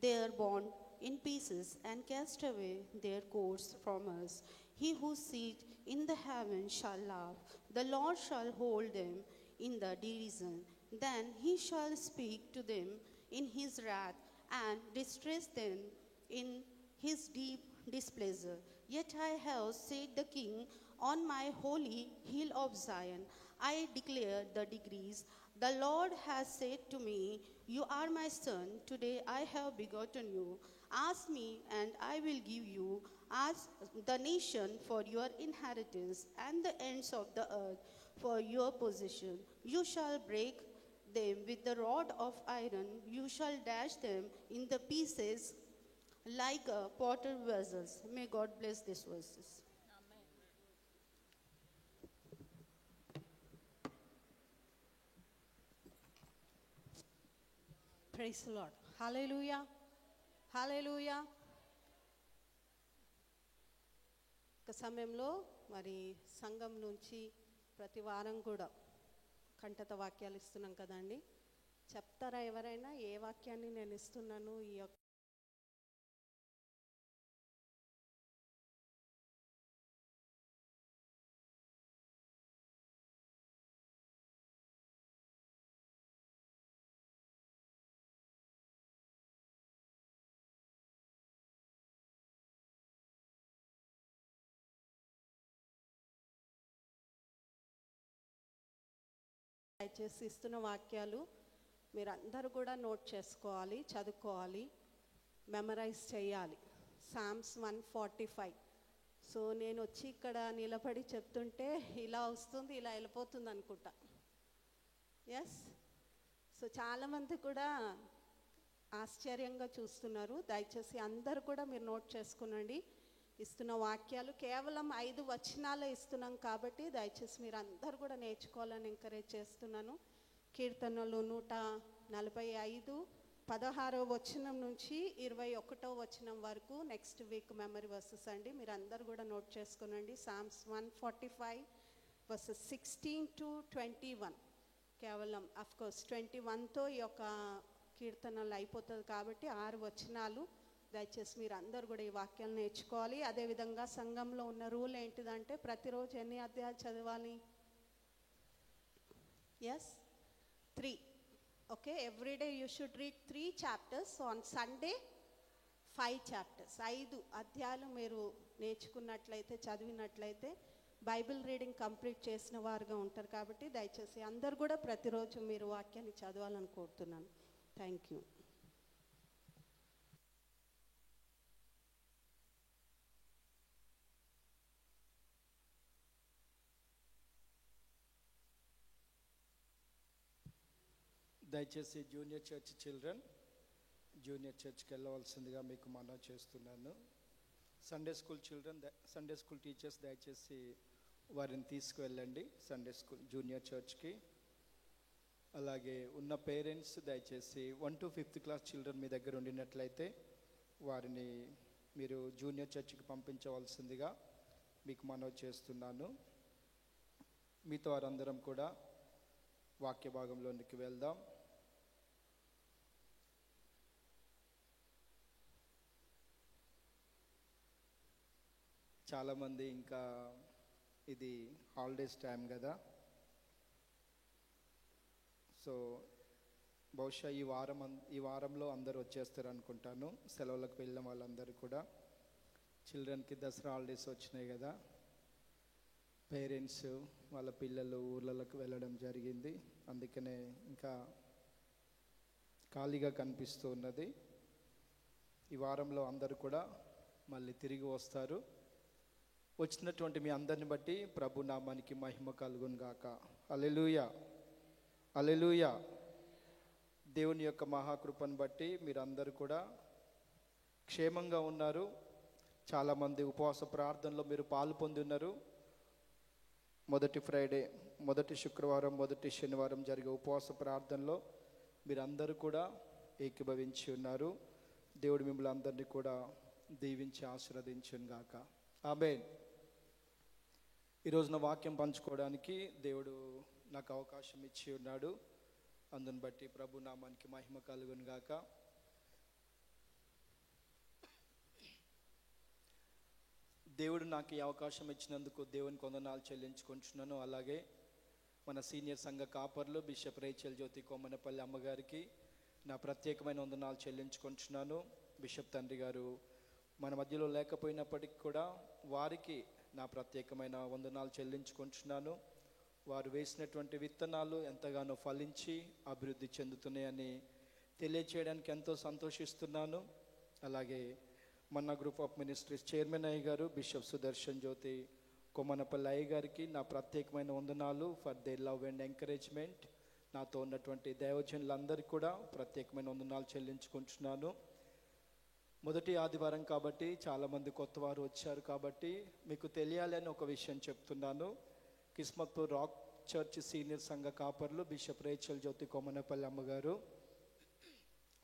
their bond in pieces and cast away their cords from us. He who sits in the heavens shall laugh. The Lord shall hold them in the derision. Then he shall speak to them in his wrath and distress them in his deep displeasure. Yet I have set the king On my holy hill of Zion, I declare the decrees. The Lord has said to me, "You are my son, today I have begotten you. Ask me, and I will give you as the nation for your inheritance, and the ends of the earth for your possession. You shall break them with the rod of iron, you shall dash them in the pieces like potter vessels." May God bless these verses. Praise Lord. Hallelujah, hallelujah. ఒక సమయంలో మరి సంఘం నుంచి ప్రతి వారం కూడా కంఠత వాక్యాలు ఇస్తున్నాం కదండి. చెప్తారా ఎవరైనా ఏ వాక్యాన్ని నేను ఇస్తున్నాను? ఈ యొక్క దయచేసి ఇస్తున్న వాక్యాలు మీరందరూ కూడా నోట్ చేసుకోవాలి, చదువుకోవాలి, మెమరైజ్ చేయాలి. సామ్స్ 145. సో నేను వచ్చి ఇక్కడ నిలబడి చెప్తుంటే ఇలా వస్తుంది, ఇలా వెళ్ళిపోతుంది అనుకుంటా. ఎస్. సో చాలామంది కూడా ఆశ్చర్యంగా చూస్తున్నారు. దయచేసి అందరూ కూడా మీరు నోట్ చేసుకునండి. ఇస్తున్న వాక్యాలు కేవలం 5 వచనాలే ఇస్తున్నాం కాబట్టి దయచేసి మీరు అందరూ కూడా నేర్చుకోవాలని ఎంకరేజ్ చేస్తున్నాను. కీర్తనలు 145, 16వ వచనం నుంచి 21వ వచనం వరకు నెక్స్ట్ వీక్ మెమరీ వర్సెస్ అండి. మీరు అందరూ కూడా నోట్ చేసుకునండి. Psalms 145 verses 16 to 21. కేవలం అఫ్కోర్స్ 21తో ఈ యొక్క కీర్తనలు అయిపోతుంది కాబట్టి 6 వచనాలు. దయచేసి మీరు అందరూ కూడా ఈ వాక్యాలు నేర్చుకోవాలి. అదేవిధంగా సంఘంలో ఉన్న రూల్ ఏంటిదంటే ప్రతిరోజు ఎన్ని అధ్యాయాలు చదవాలి? Yes, 3. Okay, everyday you should read 3 chapters. On Sunday 5 chapters. 5 అధ్యాయాలు మీరు నేర్చుకున్నట్లయితే, చదివినట్లయితే బైబిల్ రీడింగ్ కంప్లీట్ చేసిన వారుగా ఉంటారు. కాబట్టి దయచేసి అందరు కూడా ప్రతిరోజు మీరు వాక్యాన్ని చదవాలని కోరుతున్నాను. Thank you. దయచేసి జూనియర్ చర్చ్ చిల్డ్రన్ జూనియర్ చర్చ్కి వెళ్ళవలసిందిగా మీకు మనవి చేస్తున్నాను. Sunday school children, Sunday school teachers దయచేసి వారిని తీసుకువెళ్ళండి సండే స్కూల్ జూనియర్ చర్చ్కి. అలాగే ఉన్న పేరెంట్స్ దయచేసి 1 to 5th class చిల్డ్రన్ మీ దగ్గర ఉండినట్లయితే వారిని మీరు జూనియర్ చర్చ్కి పంపించవలసిందిగా మీకు మనవి చేస్తున్నాను. మీతో వారందరం కూడా వాక్య భాగంలోనికి వెళ్దాం. చాలామంది ఇంకా ఇది హాలిడేస్ టైం కదా, సో బహుశా ఈ వారంలో అందరూ వచ్చేస్తారు అనుకుంటాను. సెలవులకు వెళ్ళిన వాళ్ళందరూ కూడా. చిల్డ్రన్కి దసరా హాలిడేస్ వచ్చినాయి కదా, పేరెంట్స్ వాళ్ళ పిల్లలు ఊర్లలోకి వెళ్ళడం జరిగింది. అందుకనే ఇంకా ఖాళీగా కనిపిస్తూ ఉన్నది. ఈ వారంలో అందరూ కూడా మళ్ళీ తిరిగి వస్తారు. వచ్చినటువంటి మీ అందరిని బట్టి ప్రభు నామానికి మహిమ కలుగును గాక. హల్లెలూయా, హల్లెలూయా. దేవుని యొక్క మహాకృపను బట్టి మీరందరూ కూడా క్షేమంగా ఉన్నారు. చాలామంది ఉపవాస ప్రార్థనలో మీరు పాలు పొంది ఉన్నారు. మొదటి ఫ్రైడే, మొదటి శుక్రవారం, మొదటి శనివారం జరిగే ఉపవాస ప్రార్థనలో మీరందరూ కూడా ఏకీభవించి ఉన్నారు. దేవుడు మిమ్మల్ని అందరినీ కూడా దీవించి ఆశీర్వదించును గాక. ఆమేన్. ఈరోజున వాక్యం పంచుకోవడానికి దేవుడు నాకు అవకాశం ఇచ్చి ఉన్నాడు. అందుని బట్టి ప్రభు నామానికి మహిమ కలుగును గాక. దేవుడు నాకు ఈ అవకాశం ఇచ్చినందుకు దేవునికి వందనాలు చెల్లించుకుంటున్నాను. అలాగే మన సీనియర్ సంఘ కాపర్లు బిషప్ రేచల్ జ్యోతి కొమ్మనపల్లి అమ్మగారికి నా ప్రత్యేకమైన వందనాలు చెల్లించుకుంటున్నాను. బిషప్ తండ్రి గారు మన మధ్యలో లేకపోయినప్పటికీ కూడా వారికి నా ప్రత్యేకమైన వందనాలు చెల్లించుకుంటున్నాను. వారు వేసినటువంటి విత్తనాలు ఎంతగానో ఫలించి అభివృద్ధి చెందుతున్నాయని తెలియచేయడానికి ఎంతో సంతోషిస్తున్నాను. అలాగే మన్నా గ్రూప్ ఆఫ్ మినిస్ట్రీస్ చైర్మన్ అయ్య గారు, బిషప్ సుదర్శన్ జ్యోతి కొమ్మనపల్లి అయ్య గారికి నా ప్రత్యేకమైన వందనాలు for they love and encouragement. నాతో ఉన్నటువంటి దైవజనులందరికీ కూడా ప్రత్యేకమైన వందనాలు చెల్లించుకుంటున్నాను. మొదటి ఆదివారం కాబట్టి చాలామంది కొత్త వారు వచ్చారు కాబట్టి మీకు తెలియాలి అని ఒక విషయం చెప్తున్నాను. కిస్మత్పూర్ రాక్ చర్చ్ సీనియర్ సంఘ కాపర్లు బిషప్ రేచల్ జ్యోతి కొమ్మనపల్లి అమ్మగారు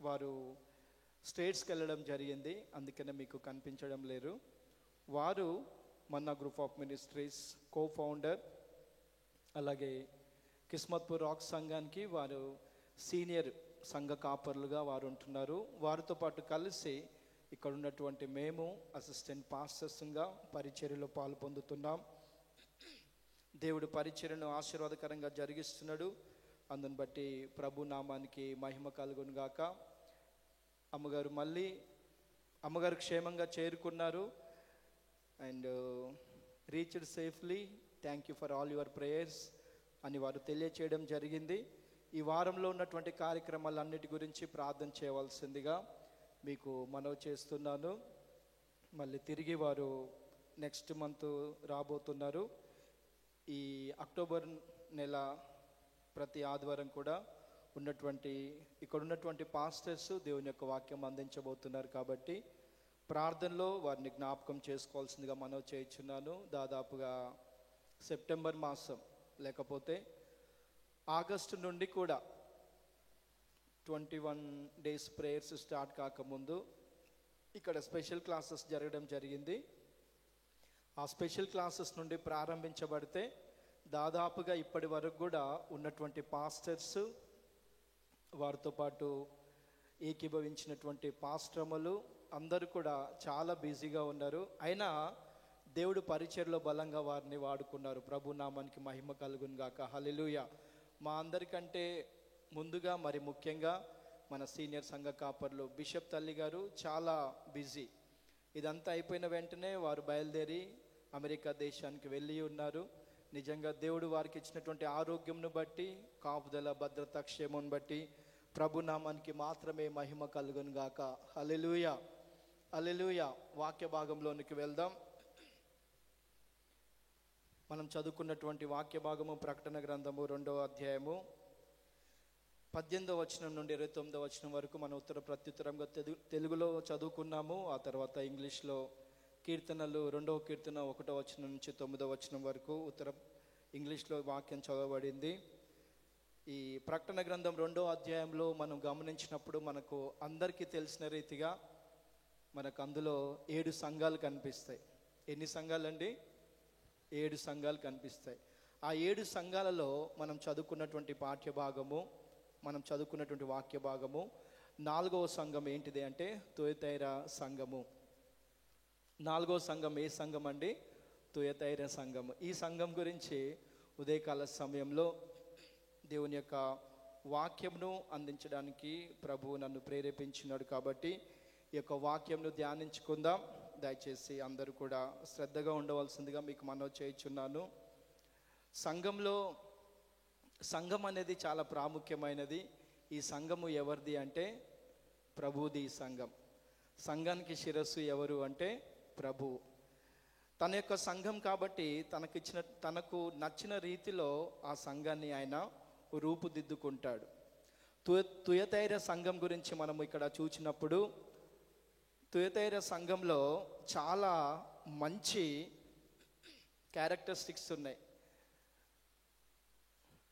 వారు స్టేట్స్కి వెళ్ళడం జరిగింది, అందుకనే మీకు కనిపించడం లేరు. వారు Manna group of ministries co founder, అలాగే కిస్మత్పూర్ రాక్ సంఘానికి వారు సీనియర్ సంఘ కాపర్లుగా వారు ఉంటున్నారు. వారితో పాటు కలిసి ఇక్కడ ఉన్నటువంటి మేము అసిస్టెంట్ పాస్టర్స్గా పరిచర్యలో పాలు పొందుతున్నాం. దేవుడు పరిచర్యను ఆశీర్వాదకరంగా జరిగిస్తున్నాడు. అందుని బట్టి ప్రభు నామానికి మహిమ కలుగును గాక. అమ్మగారు క్షేమంగా చేరుకున్నారు and reached safely. Thank you for all your prayers అని వారు తెలియచేయడం జరిగింది. ఈ వారంలో ఉన్నటువంటి కార్యక్రమాలన్నిటి గురించి ప్రార్థన చేయవలసిందిగా మీకు మనవి చేస్తున్నాను. మళ్ళీ తిరిగి వారు నెక్స్ట్ మంత్ రాబోతున్నారు. ఈ అక్టోబర్ నెల ప్రతి ఆదివారం కూడా ఇక్కడ ఉన్నటువంటి పాస్టర్స్ దేవుని యొక్క వాక్యం అందించబోతున్నారు కాబట్టి ప్రార్థనలో వారిని జ్ఞాపకం చేసుకోవాల్సిందిగా మనవి చేయించున్నాను. దాదాపుగా సెప్టెంబర్ మాసం లేకపోతే ఆగస్టు నుండి కూడా 21 డేస్ ప్రేయర్స్ స్టార్ట్ కాకముందు ఇక్కడ స్పెషల్ క్లాసెస్ జరగడం జరిగింది. ఆ స్పెషల్ క్లాసెస్ నుండి ప్రారంభించబడితే దాదాపుగా ఇప్పటి వరకు కూడా ఉన్నటువంటి పాస్టర్స్, వారితో పాటు ఏకీభవించినటువంటి పాస్టర్ములు అందరూ కూడా చాలా బిజీగా ఉన్నారు. అయినా దేవుడు పరిచర్లో బలంగా వారిని వాడుకున్నారు. ప్రభు నామానికి మహిమ కలుగును గాక. హల్లెలూయా. మా అందరికంటే ముందుగా మరి ముఖ్యంగా మన సీనియర్ సంఘ కాపర్లు బిషప్ తల్లి గారు చాలా బిజీ. ఇదంతా అయిపోయిన వెంటనే వారు బయలుదేరి అమెరికా దేశానికి వెళ్ళి ఉన్నారు. నిజంగా దేవుడు వారికి ఇచ్చినటువంటి ఆరోగ్యంను బట్టి, కాపుదల భద్రత క్షేమం బట్టి ప్రభు నామానికి మాత్రమే మహిమ కలుగును గాక. హల్లెలూయా, హల్లెలూయా. వాక్య భాగంలోనికి వెళ్దాం. మనం చదువుకున్నటువంటి వాక్య భాగము ప్రకటన గ్రంథము 2వ అధ్యాయము 18వ వచనం నుండి 29వ వచనం వరకు మనం ఉత్తర ప్రత్యుత్తరంగా తెలుగులో చదువుకున్నాము. ఆ తర్వాత ఇంగ్లీష్లో కీర్తనలు 2వ కీర్తన 1వ వచనం నుంచి 9వ వచనం వరకు ఇంగ్లీష్లో వాక్యం చదవబడింది. ఈ ప్రకటన గ్రంథం 2వ అధ్యాయంలో మనం గమనించినప్పుడు మనకు అందరికీ తెలిసిన రీతిగా మనకు అందులో 7 సంఘాలు కనిపిస్తాయి. ఎన్ని సంఘాలండి? 7 సంఘాలు కనిపిస్తాయి. ఆ 7 సంఘాలలో మనం చదువుకున్నటువంటి పాఠ్య భాగము, మనం చదువుకున్నటువంటి వాక్య భాగము 4వ సంఘం ఏంటిది అంటే తుయతైర సంఘము. 4వ సంఘం ఏ సంఘం అండి? తుయతైర సంఘము. ఈ సంఘం గురించి ఉదయకాల సమయంలో దేవుని యొక్క వాక్యంను అందించడానికి ప్రభువు నన్ను ప్రేరేపించినాడు కాబట్టి ఈ యొక్క వాక్యంను ధ్యానించుకుందాం. దయచేసి అందరూ కూడా శ్రద్ధగా ఉండవలసిందిగా మీకు మనవి చేయుచున్నాను. సంఘం అనేది చాలా ప్రాముఖ్యమైనది. ఈ సంఘము ఎవరిది అంటే ప్రభుది. ఈ సంఘానికి శిరస్సు ఎవరు అంటే ప్రభు. తన యొక్క సంఘం కాబట్టి తనకు నచ్చిన రీతిలో ఆ సంఘాన్ని ఆయన రూపుదిద్దుకుంటాడు. తుయతైర సంఘం గురించి మనం ఇక్కడ చూసినప్పుడు తుయతైర సంఘంలో చాలా మంచి క్యారెక్టరిస్టిక్స్ ఉన్నాయి.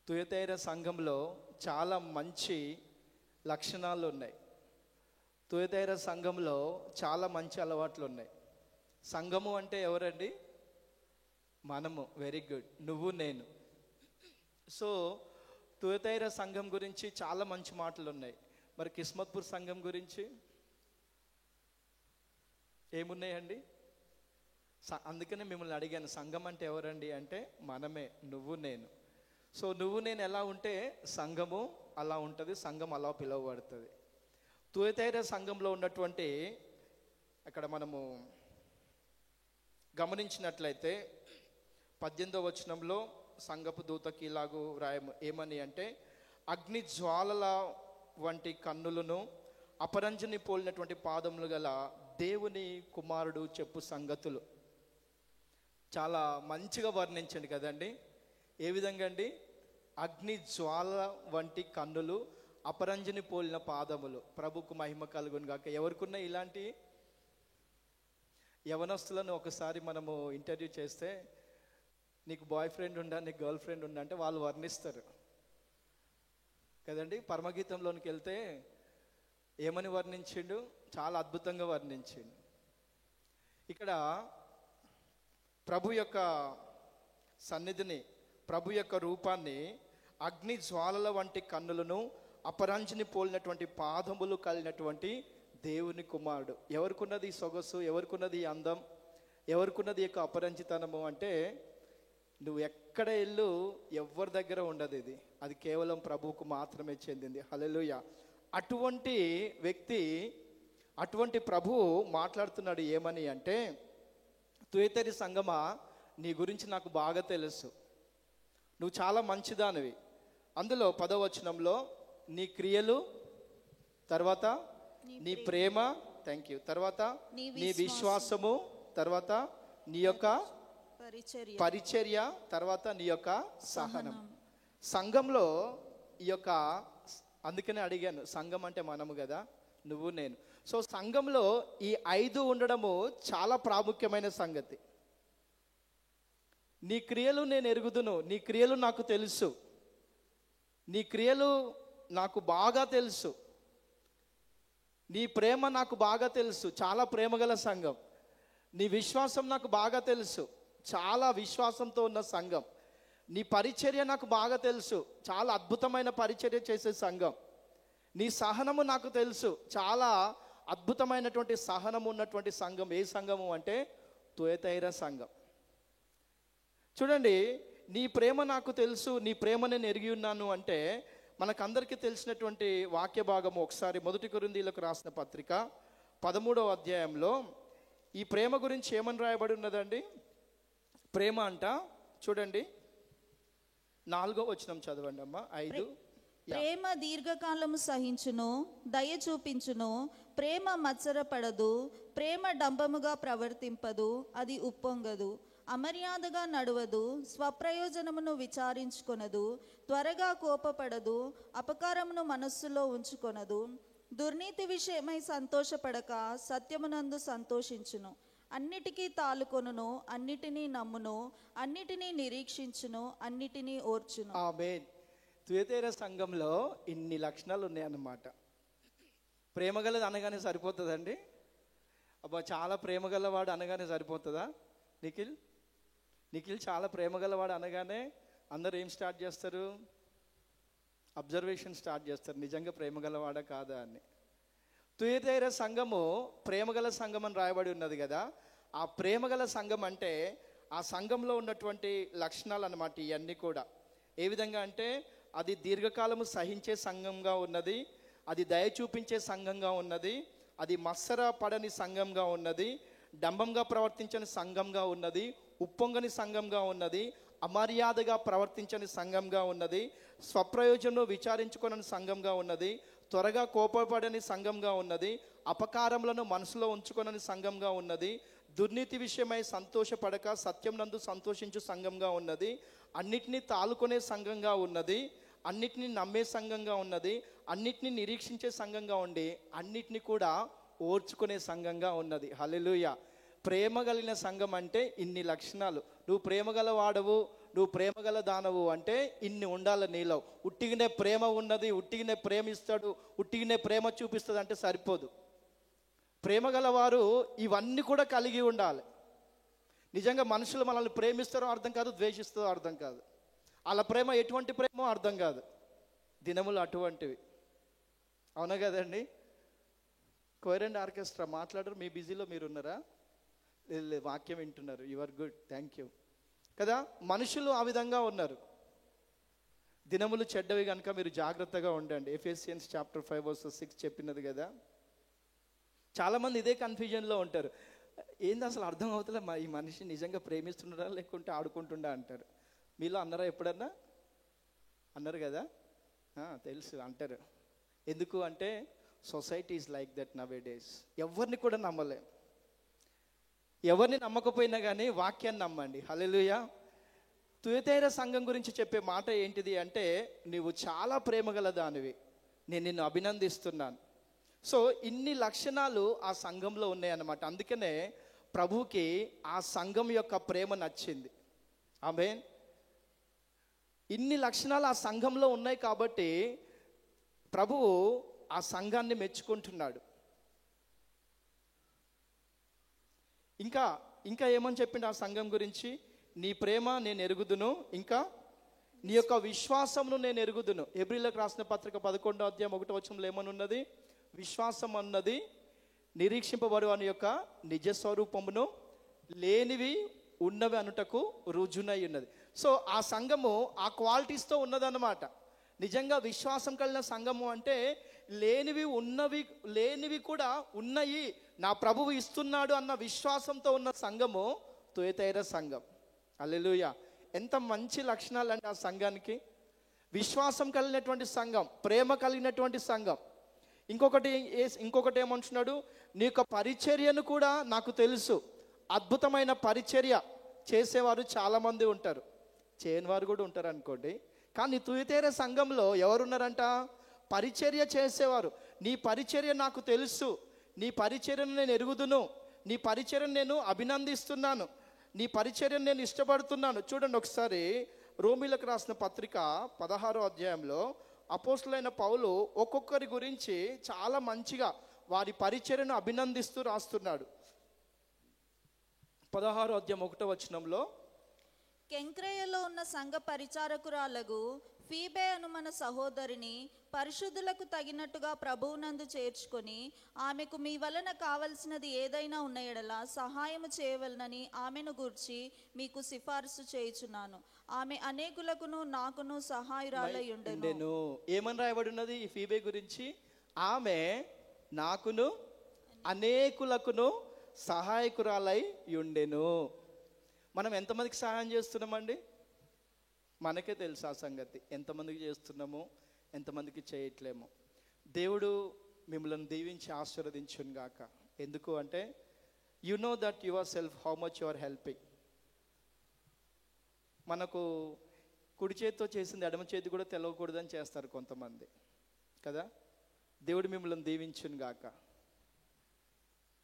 తుయతైర సంఘంలో చాలా మంచి లక్షణాలు ఉన్నాయి. తుయతైర సంఘంలో చాలా మంచి అలవాట్లు ఉన్నాయి. సంఘము అంటే ఎవరండి? మనము. వెరీ గుడ్, నువ్వు నేను. సో తుయతైర సంఘం గురించి చాలా మంచి మాటలు ఉన్నాయి. మరి కిస్మత్పూర్ సంఘం గురించి ఏమున్నాయండి? అందుకనే మిమ్మల్ని అడిగాను, సంఘం అంటే ఎవరండి అంటే మనమే, నువ్వు నేను. సో నువ్వు నేను ఎలా ఉంటే సంఘము అలా ఉంటుంది, సంఘం అలా పిలువబడుతుంది. తుయతైర సంఘంలో ఉన్నటువంటి అక్కడ మనము గమనించినట్లయితే 18వ వచనంలో సంగపు దూతకి ఇలాగూ ఏమని అంటే, అగ్ని జ్వాలల వంటి కన్నులను అపరంజిని పోలినటువంటి పాదములు గల దేవుని కుమారుడు చెప్పు సంగతులు. చాలా మంచిగా వర్ణించండి కదండి. ఏ విధంగా అండి? అగ్ని జ్వాల వంటి కన్నులు, అపరంజిని పోలిన పాదములు. ప్రభుకు మహిమ కలుగును గాక. ఎవరికున్న ఇలాంటి యవనస్తులను ఒకసారి మనము ఇంటర్వ్యూ చేస్తే, నీకు బాయ్ ఫ్రెండ్ ఉండా, నీకు గర్ల్ ఫ్రెండ్ ఉండా అంటే వాళ్ళు వర్ణిస్తారు కదండి. పరమగీతంలోనికి వెళ్తే ఏమని వర్ణించిండు? చాలా అద్భుతంగా వర్ణించిండు. ఇక్కడ ప్రభు యొక్క సన్నిధిని, ప్రభు యొక్క రూపాన్ని అగ్ని జ్వాలల వంటి కన్నులను, అపరంజిని పోలినటువంటి పాదములు కలిగినటువంటి దేవుని కుమారుడు. ఎవరికున్నది ఈ సొగసు, ఎవరికున్నది ఈ అందం, ఎవరికున్నది ఈ యొక్క అపరంజితనము అంటే, నువ్వు ఎక్కడ ఇల్లు ఎవరి దగ్గర ఉండదు. ఇది అది కేవలం ప్రభువుకు మాత్రమే చెందింది. హల్లెలూయా. అటువంటి వ్యక్తి, అటువంటి ప్రభువు మాట్లాడుతున్నాడు. ఏమని అంటే, తుయతైర సంగమా, నీ గురించి నాకు బాగా తెలుసు, నువ్వు చాలా మంచిదానివి. అందులో 10వ వచనంలో నీ క్రియలు, తర్వాత నీ ప్రేమ, థ్యాంక్ యూ, తర్వాత నీ విశ్వాసము, తర్వాత నీ యొక్క పరిచర్య, తర్వాత నీ యొక్క సహనం. సంఘంలో ఈ యొక్క, అందుకనే అడిగాను, సంఘం అంటే మనము కదా, నువ్వు నేను. సో సంఘంలో ఈ 5 ఉండడము చాలా ప్రాముఖ్యమైన సంగతి. నీ క్రియలు నేను ఎరుగుదును, నీ క్రియలు నాకు తెలుసు, నీ క్రియలు నాకు బాగా తెలుసు, నీ ప్రేమ నాకు బాగా తెలుసు, చాలా ప్రేమగల సంఘం. నీ విశ్వాసం నాకు బాగా తెలుసు, చాలా విశ్వాసంతో ఉన్న సంఘం. నీ పరిచర్య నాకు బాగా తెలుసు, చాలా అద్భుతమైన పరిచర్య చేసే సంఘం. నీ సహనము నాకు తెలుసు, చాలా అద్భుతమైనటువంటి సహనము ఉన్నటువంటి సంఘం. ఏ సంఘము అంటే తుయతైర సంఘం. చూడండి, నీ ప్రేమ నాకు తెలుసు, నీ ప్రేమ నేను ఎరిగి ఉన్నాను అంటే, మనకందరికీ తెలిసినటువంటి వాక్య భాగము ఒకసారి 1 కొరింథీయులకు రాసిన పత్రిక 13వ అధ్యాయంలో ఈ ప్రేమ గురించి ఏమని రాయబడి ఉన్నదండి? ప్రేమ అంట, చూడండి 4వ వచనం చదవండి అమ్మా. 5. ప్రేమ దీర్ఘకాలము సహించును, దయ చూపించును, ప్రేమ మత్సరపడదు, ప్రేమ డంబముగా ప్రవర్తింపదు, అది ఉప్పొంగదు, అమర్యాదగా నడవదు, స్వప్రయోజనమును విచారించుకొనదు, త్వరగా కోపపడదు, అపకారమును మనస్సులో ఉంచుకొనదు, దుర్నీతి విషయమై సంతోషపడక సత్యమునందు సంతోషించును, అన్నిటికీ తాలుకొనును, అన్నిటినీ నమ్మును, అన్నిటినీ నిరీక్షించును, అన్నిటినీ ఓర్చును. ఆమేన్. తుయతైర సంఘంలో ఇన్ని లక్షణాలు ఉన్నాయన్నమాట. ప్రేమగలది అనగానే సరిపోతుందండి? అబ్బా చాలా ప్రేమగలవాడు అనగానే సరిపోతుందా? నిఖిల్ చాలా ప్రేమగలవాడు అనగానే అందరూ ఏం స్టార్ట్ చేస్తారు? అబ్జర్వేషన్ స్టార్ట్ చేస్తారు, నిజంగా ప్రేమగలవాడా కాదా అని. తుయతైర సంఘము ప్రేమగల సంఘం అని రాయబడి ఉన్నది కదా. ఆ ప్రేమగల సంఘం అంటే ఆ సంఘంలో ఉన్నటువంటి లక్షణాలు అన్నమాట ఇవన్నీ కూడా. ఏ విధంగా అంటే, అది దీర్ఘకాలము సహించే సంఘంగా ఉన్నది, అది దయ చూపించే సంఘంగా ఉన్నది, అది మత్సర పడని సంఘంగా ఉన్నది, డంబంగా ప్రవర్తించని సంఘంగా ఉన్నది, ఉప్పొంగని సంఘంగా ఉన్నది, అమర్యాదగా ప్రవర్తించని సంఘంగా ఉన్నది, స్వప్రయోజనం విచారించుకోని సంఘంగా ఉన్నది, త్వరగా కోపపడని సంఘంగా ఉన్నది, అపకారములను మనసులో ఉంచుకొనని సంఘంగా ఉన్నది, దుర్నీతి విషయమై సంతోషపడక సత్యం నందు సంతోషించు సంఘంగా ఉన్నది, అన్నిటినీ తాలుకొనే సంఘంగా ఉన్నది, అన్నిటినీ నమ్మే సంఘంగా ఉన్నది, అన్నిటినీ నిరీక్షించే సంఘంగా ఉండి అన్నిటినీ కూడా ఓర్చుకునే సంఘంగా ఉన్నది. హల్లెలూయా. ప్రేమ కలిగిన సంఘం అంటే ఇన్ని లక్షణాలు. నువ్వు ప్రేమగల వాడవు, నువ్వు ప్రేమగల దానవు అంటే ఇన్ని ఉండాలి నీలో. ఉట్టిగినే ప్రేమ ఉన్నది, ఉట్టిగినే ప్రేమిస్తాడు, ఉట్టిగినే ప్రేమ చూపిస్తుంది అంటే సరిపోదు. ప్రేమగల వారు ఇవన్నీ కూడా కలిగి ఉండాలి. నిజంగా మనుషులు మనల్ని ప్రేమిస్తారో అర్థం కాదు, ద్వేషిస్తారో అర్థం కాదు. వాళ్ళ ప్రేమ ఎటువంటి ప్రేమో అర్థం కాదు. దినములు అటువంటివి, అవునా కదండి? కోయర్ అండ్ ఆర్కెస్ట్రా మాట్లాడరు, మీ బిజీలో మీరు ఉన్నారా? లేదు, వాక్యం వింటున్నారు. You are good, thank you కదా. మనుషులు ఆ విధంగా ఉన్నారు. దినములు చెడ్డవి కనుక మీరు జాగ్రత్తగా ఉండండి. ఎఫెసియన్స్ చాప్టర్ 5 verse 6 చెప్పినది కదా. చాలామంది ఇదే కన్ఫ్యూజన్లో ఉంటారు. ఏంది అసలు అర్థం అవుతలే, మా ఈ మనిషి నిజంగా ప్రేమిస్తున్నాడా లేకుంటే ఆడుకుంటుండా అంటారు. మీలో అన్నారా ఎప్పుడన్నా? అన్నారు కదా, తెలుసు అంటారు. ఎందుకు అంటే society is like that now A days. ఎవరిని కూడా నమ్మలేం. ఎవరిని నమ్మకపోయినా కానీ వాక్యాన్ని నమ్మండి. హల్లెలూయా. తుయతైర సంఘం గురించి చెప్పే మాట ఏంటిది అంటే, నీవు చాలా ప్రేమగల దానివి, నేను నిన్ను అభినందిస్తున్నాను. సో ఇన్ని లక్షణాలు ఆ సంఘంలో ఉన్నాయన్నమాట. అందుకనే ప్రభువుకి ఆ సంఘం యొక్క ప్రేమ నచ్చింది. ఆమేన్. ఇన్ని లక్షణాలు ఆ సంఘంలో ఉన్నాయి కాబట్టి ప్రభువు ఆ సంఘాన్ని మెచ్చుకుంటున్నాడు. ఇంకా ఇంకా ఏమని చెప్పిండు ఆ సంఘం గురించి? నీ ప్రేమ నేను ఎరుగుదును, ఇంకా నీ యొక్క విశ్వాసమును నేను ఎరుగుదును. హెబ్రీయులకు రాసిన పత్రిక 11వ అధ్యాయం 1వ వచనంలో ఏమనున్నది? విశ్వాసం అన్నది నిరీక్షింపబడు అని యొక్క నిజ స్వరూపమును లేనివి ఉన్నవి అనుటకు రుజునై ఉన్నది. సో ఆ సంఘము ఆ క్వాలిటీస్తో ఉన్నదన్నమాట. నిజంగా విశ్వాసం కలిగిన సంఘము అంటే లేనివి కూడా ఉన్నాయి, నా ప్రభువు ఇస్తున్నాడు అన్న విశ్వాసంతో ఉన్న సంఘము తుయతైర సంఘం. హల్లెలూయా. ఎంత మంచి లక్షణాలు అంటే ఆ సంఘానికి. విశ్వాసం కలిగినటువంటి సంఘం, ప్రేమ కలిగినటువంటి సంఘం. ఇంకొకటి ఏమంటున్నాడు? నీ యొక్క పరిచర్యను కూడా నాకు తెలుసు. అద్భుతమైన పరిచర్య చేసేవారు చాలామంది ఉంటారు, చేయని వారు కూడా ఉంటారు అనుకోండి. కానీ తుయతైర సంఘంలో ఎవరున్నారంట? పరిచర్య చేసేవారు. నీ పరిచర్య నాకు తెలుసు, నీ పరిచర్యను నేను ఎరుగుదును, నీ పరిచర్యను నేను అభినందిస్తున్నాను, నీ పరిచర్యను నేను ఇష్టపడుతున్నాను. చూడండి ఒకసారి రోమీలకు రాసిన పత్రిక 16వ అధ్యాయంలో అపోస్తులైన పౌలు ఒక్కొక్కరి గురించి చాలా మంచిగా వారి పరిచర్యను అభినందిస్తూ రాస్తున్నాడు. 16వ అధ్యాయం 1వ వచనంలో, కెంక్రేయలో ఉన్న సంఘ పరిచారకురాలగు ఫీబే అను మన సహోదరిని పరిశుద్ధులకు తగినట్టుగా ప్రభువునందు చేర్చుకొని ఆమెకు మీ వలన కావలసినది ఏదైనా ఉన్న ఎడల సహాయము చేయవలనని ఆమెను గూర్చి మీకు సిఫార్సు చేయుచున్నాను. ఆమె అనేకులకును నాకును సహాయురాలై ఉండెను. ఏమని రాయబడినది ఈ ఫీబే గురించి? ఆమె నాకును అనేకులకును సహాయకురాలై ఉండెను. మనం ఎంతమందికి సహాయం చేస్తున్నామండి? మనకే తెలుసు ఆ సంగతి. ఎంతమందికి చేస్తున్నామో ఎంతమందికి చేయట్లేమో. దేవుడు మిమ్మల్ని దీవించి ఆశీర్వదించును గాక. ఎందుకు అంటే you know that yourself how much you are helping. మనకు కుడి చేతితో చేసింది ఎడమ చేతి కూడా తెలవకూడదని చేస్తారు కొంతమంది కదా. దేవుడు మిమ్మల్ని దీవించును గాక.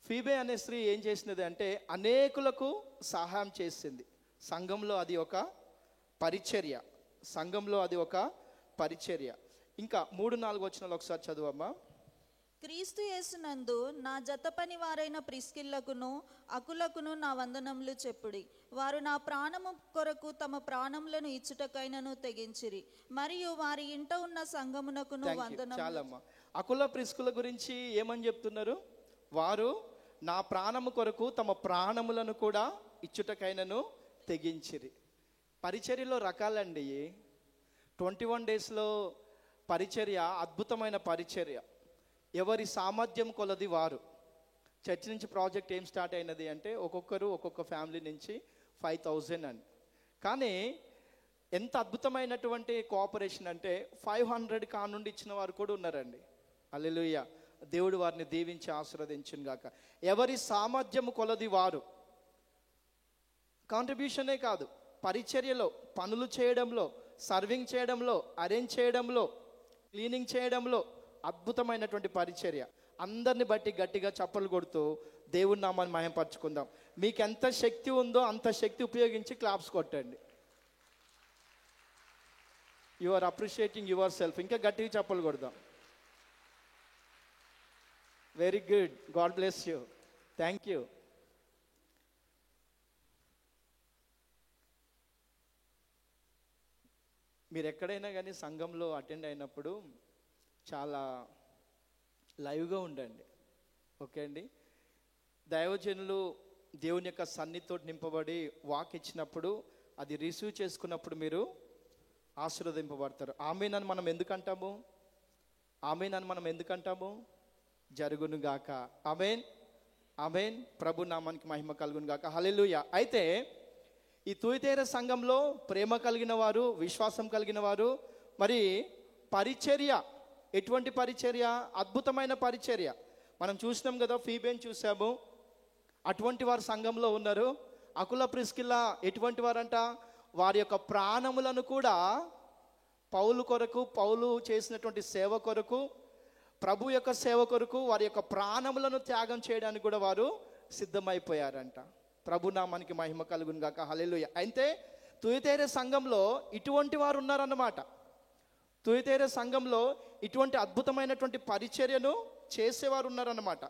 ఫీబే అనే స్త్రీ ఏం చేసినది అంటే అనేకులకు సహాయం చేసింది. సంఘంలో అది ఒక పరిచర్య. ఇంకా 3-4 వచనాలు ఒకసారి చదువమ్మా. క్రీస్తు యేసునందు నా జత పని వారైన ప్రిస్కిల్లకును అకులకును నా వందనములు చెప్పుడి. వారు నా ప్రాణము కొరకు తమ ప్రాణములను ఇచ్చుటకైనను తెగించిరి, మరియు వారి ఇంట ఉన్న సంఘమునకును వందనములు. చాలమ్మా. అకుల ప్రిస్కుల గురించి ఏమని చెప్తున్నారు? వారు నా ప్రాణము కొరకు తమ ప్రాణములను కూడా ఇచ్చుటకైనను తెగించిరి. పరిచర్యలో రకాలండి. 21 డేస్లో పరిచర్య అద్భుతమైన పరిచర్య. ఎవరి సామర్థ్యం కొలది వారు. చర్చ్ నుంచి ప్రాజెక్ట్ ఏం స్టార్ట్ అయినది అంటే ఒక్కొక్క ఫ్యామిలీ నుంచి 5,000 అండి. కానీ ఎంత అద్భుతమైనటువంటి కోఆపరేషన్ అంటే 500 కానుండి ఇచ్చిన వారు కూడా ఉన్నారండి. హల్లెలూయా. దేవుడు వారిని దీవించి ఆశీర్వదించును గాక. ఎవరి సామర్థ్యము కొలది వారు. కాంట్రిబ్యూషనే కాదు, పరిచర్యలో, పనులు చేయడంలో, సర్వింగ్ చేయడంలో, అరేంజ్ చేయడంలో, క్లీనింగ్ చేయడంలో అద్భుతమైనటువంటి పరిచర్య. అందరిని బట్టి గట్టిగా చప్పలు కొడుతూ దేవుని నామాన్ని మహిమపరచుకుందాం. మీకు ఎంత శక్తి ఉందో అంత శక్తి ఉపయోగించి క్లాప్స్ కొట్టండి. You are appreciating yourself. ఇంకా గట్టిగా చప్పలు కొడదాం. Very good. God bless you. Thank you. మీరు ఎక్కడైనా కానీ సంఘంలో అటెండ్ అయినప్పుడు చాలా లైవ్గా ఉండండి. ఓకే అండి. దైవజనులు దేవుని యొక్క సన్నిధితో నింపబడి వాక్ ఇచ్చినప్పుడు అది రిసీవ్ చేసుకున్నప్పుడు మీరు ఆశీర్వదింపబడతారు. ఆమేన్ అని మనం ఎందుకంటాము? జరుగును గాక. ఆమేన్. ఆమేన్. ప్రభు నామానికి మహిమ కలుగును గాక. హల్లెలూయా. అయితే ఈ తుయతైర సంఘంలో ప్రేమ కలిగిన వారు, విశ్వాసం కలిగిన వారు, మరి పరిచర్య, ఎటువంటి పరిచర్య? అద్భుతమైన పరిచర్య. మనం చూసినాం కదా, ఫీబేని చూసాము, అటువంటి వారు సంఘంలో ఉన్నారు. అకుల ప్రిస్కిల్లా ఎటువంటి వారంట? వారి యొక్క ప్రాణములను కూడా పౌలు కొరకు, పౌలు చేసినటువంటి సేవ కొరకు, ప్రభు యొక్క సేవ కొరకు వారి యొక్క ప్రాణములను త్యాగం చేయడానికి కూడా వారు సిద్ధమైపోయారంట. ప్రభు నామానికి మహిమ కలుగును గాక. హల్లెలూయా. అయితే తుయతైర సంఘంలో ఇటువంటి వారు ఉన్నారన్నమాట. తుయతైర సంఘంలో ఇటువంటి అద్భుతమైనటువంటి పరిచర్యను చేసేవారు ఉన్నారన్నమాట.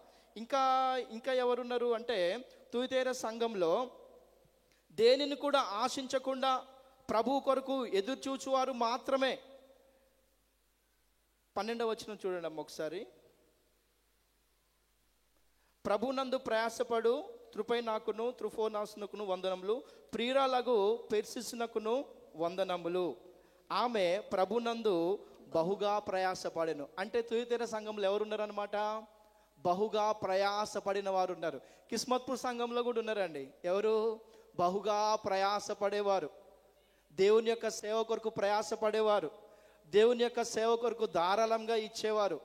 ఇంకా ఎవరున్నారు అంటే, తుయతైర సంఘంలో దేనిని కూడా ఆశించకుండా ప్రభు కొరకు ఎదురు చూచువారు మాత్రమే. 12వ వచనం చూడండి అమ్మ ఒకసారి. ప్రభునందు ప్రయాసపడు త్రుపైనాకును త్రుఫోనాసునకును వందనములు, ప్రియురాలగు పెర్సిసునకును వందనములు, ఆమె ప్రభునందు బహుగా ప్రయాసపడెను. అంటే తుయతైర సంఘంలో ఎవరున్నారనమాట? బహుగా ప్రయాసపడిన వారు ఉన్నారు. కిస్మత్పూర్ సంఘంలో కూడా ఉన్నారండి. ఎవరు? బహుగా ప్రయాసపడేవారు, దేవుని యొక్క సేవ కొరకు ప్రయాసపడేవారు, దేవుని యొక్క సేవ కొరకు ధారాళంగా ఇచ్చేవారు,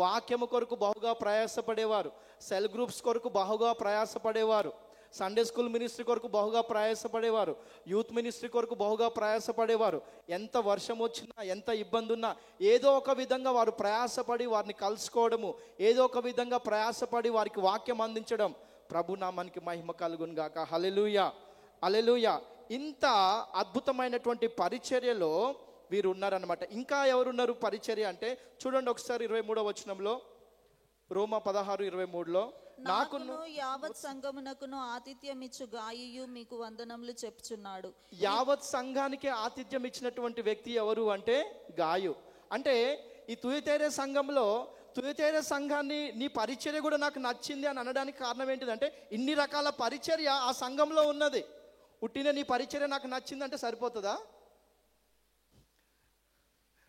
వాక్యము కొరకు బహుగా ప్రయాసపడేవారు, సెల్ గ్రూప్స్ కొరకు బహుగా ప్రయాసపడేవారు, సండే స్కూల్ మినిస్ట్రీ కొరకు బహుగా ప్రయాసపడేవారు, యూత్ మినిస్ట్రీ కొరకు బహుగా ప్రయాసపడేవారు. ఎంత వర్షం వచ్చినా, ఎంత ఇబ్బంది ఉన్నా ఏదో ఒక విధంగా వారు ప్రయాసపడి వారిని కలుసుకోవడము, ఏదో ఒక విధంగా ప్రయాసపడి వారికి వాక్యం అందించడం. ప్రభు నామానికి మహిమ కలుగును గాక. హల్లెలూయా, హల్లెలూయా. ఇంత అద్భుతమైనటువంటి పరిచర్యలో వీరు ఉన్నారనమాట. ఇంకా ఎవరున్నారు పరిచర్య అంటే? చూడండి ఒకసారి 23వ వచనంలో, రోమా 16:23లో, నాకును యావత్ సంఘమునకును ఆతిథ్యం ఇచ్చు గాయియు మీకు వందనములు చెప్పుచున్నాడు. యావత్ సంఘానికి ఆతిథ్యం ఇచ్చినటువంటి వ్యక్తి ఎవరు అంటే గాయు. అంటే ఈ తుయతైర సంఘంలో, తుయతైర సంఘాన్ని నీ పరిచర్య కూడా నాకు నచ్చింది అని అనడానికి కారణం ఏంటిదంటే, ఇన్ని రకాల పరిచర్య ఆ సంఘంలో ఉన్నది. ఉట్టిన నీ పరిచర్య నాకు నచ్చిందంటే సరిపోతుందా?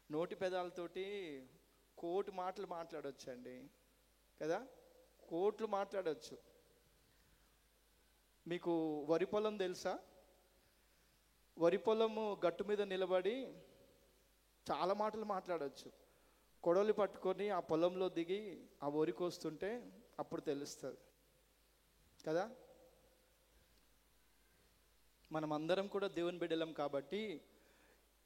నోటి పెదాలతోటి కోటి మాటలు మాట్లాడొచ్చండి కదా, కోట్లు మాట్లాడవచ్చు. మీకు వరి పొలం తెలుసా? వరి పొలము గట్టు మీద నిలబడి చాలా మాటలు మాట్లాడవచ్చు. కొడవలి పట్టుకొని ఆ పొలంలో దిగి ఆ వరి కోస్తుంటే అప్పుడు తెలుస్తుంది కదా. మనం అందరం కూడా దేవుని బిడ్డలం కాబట్టి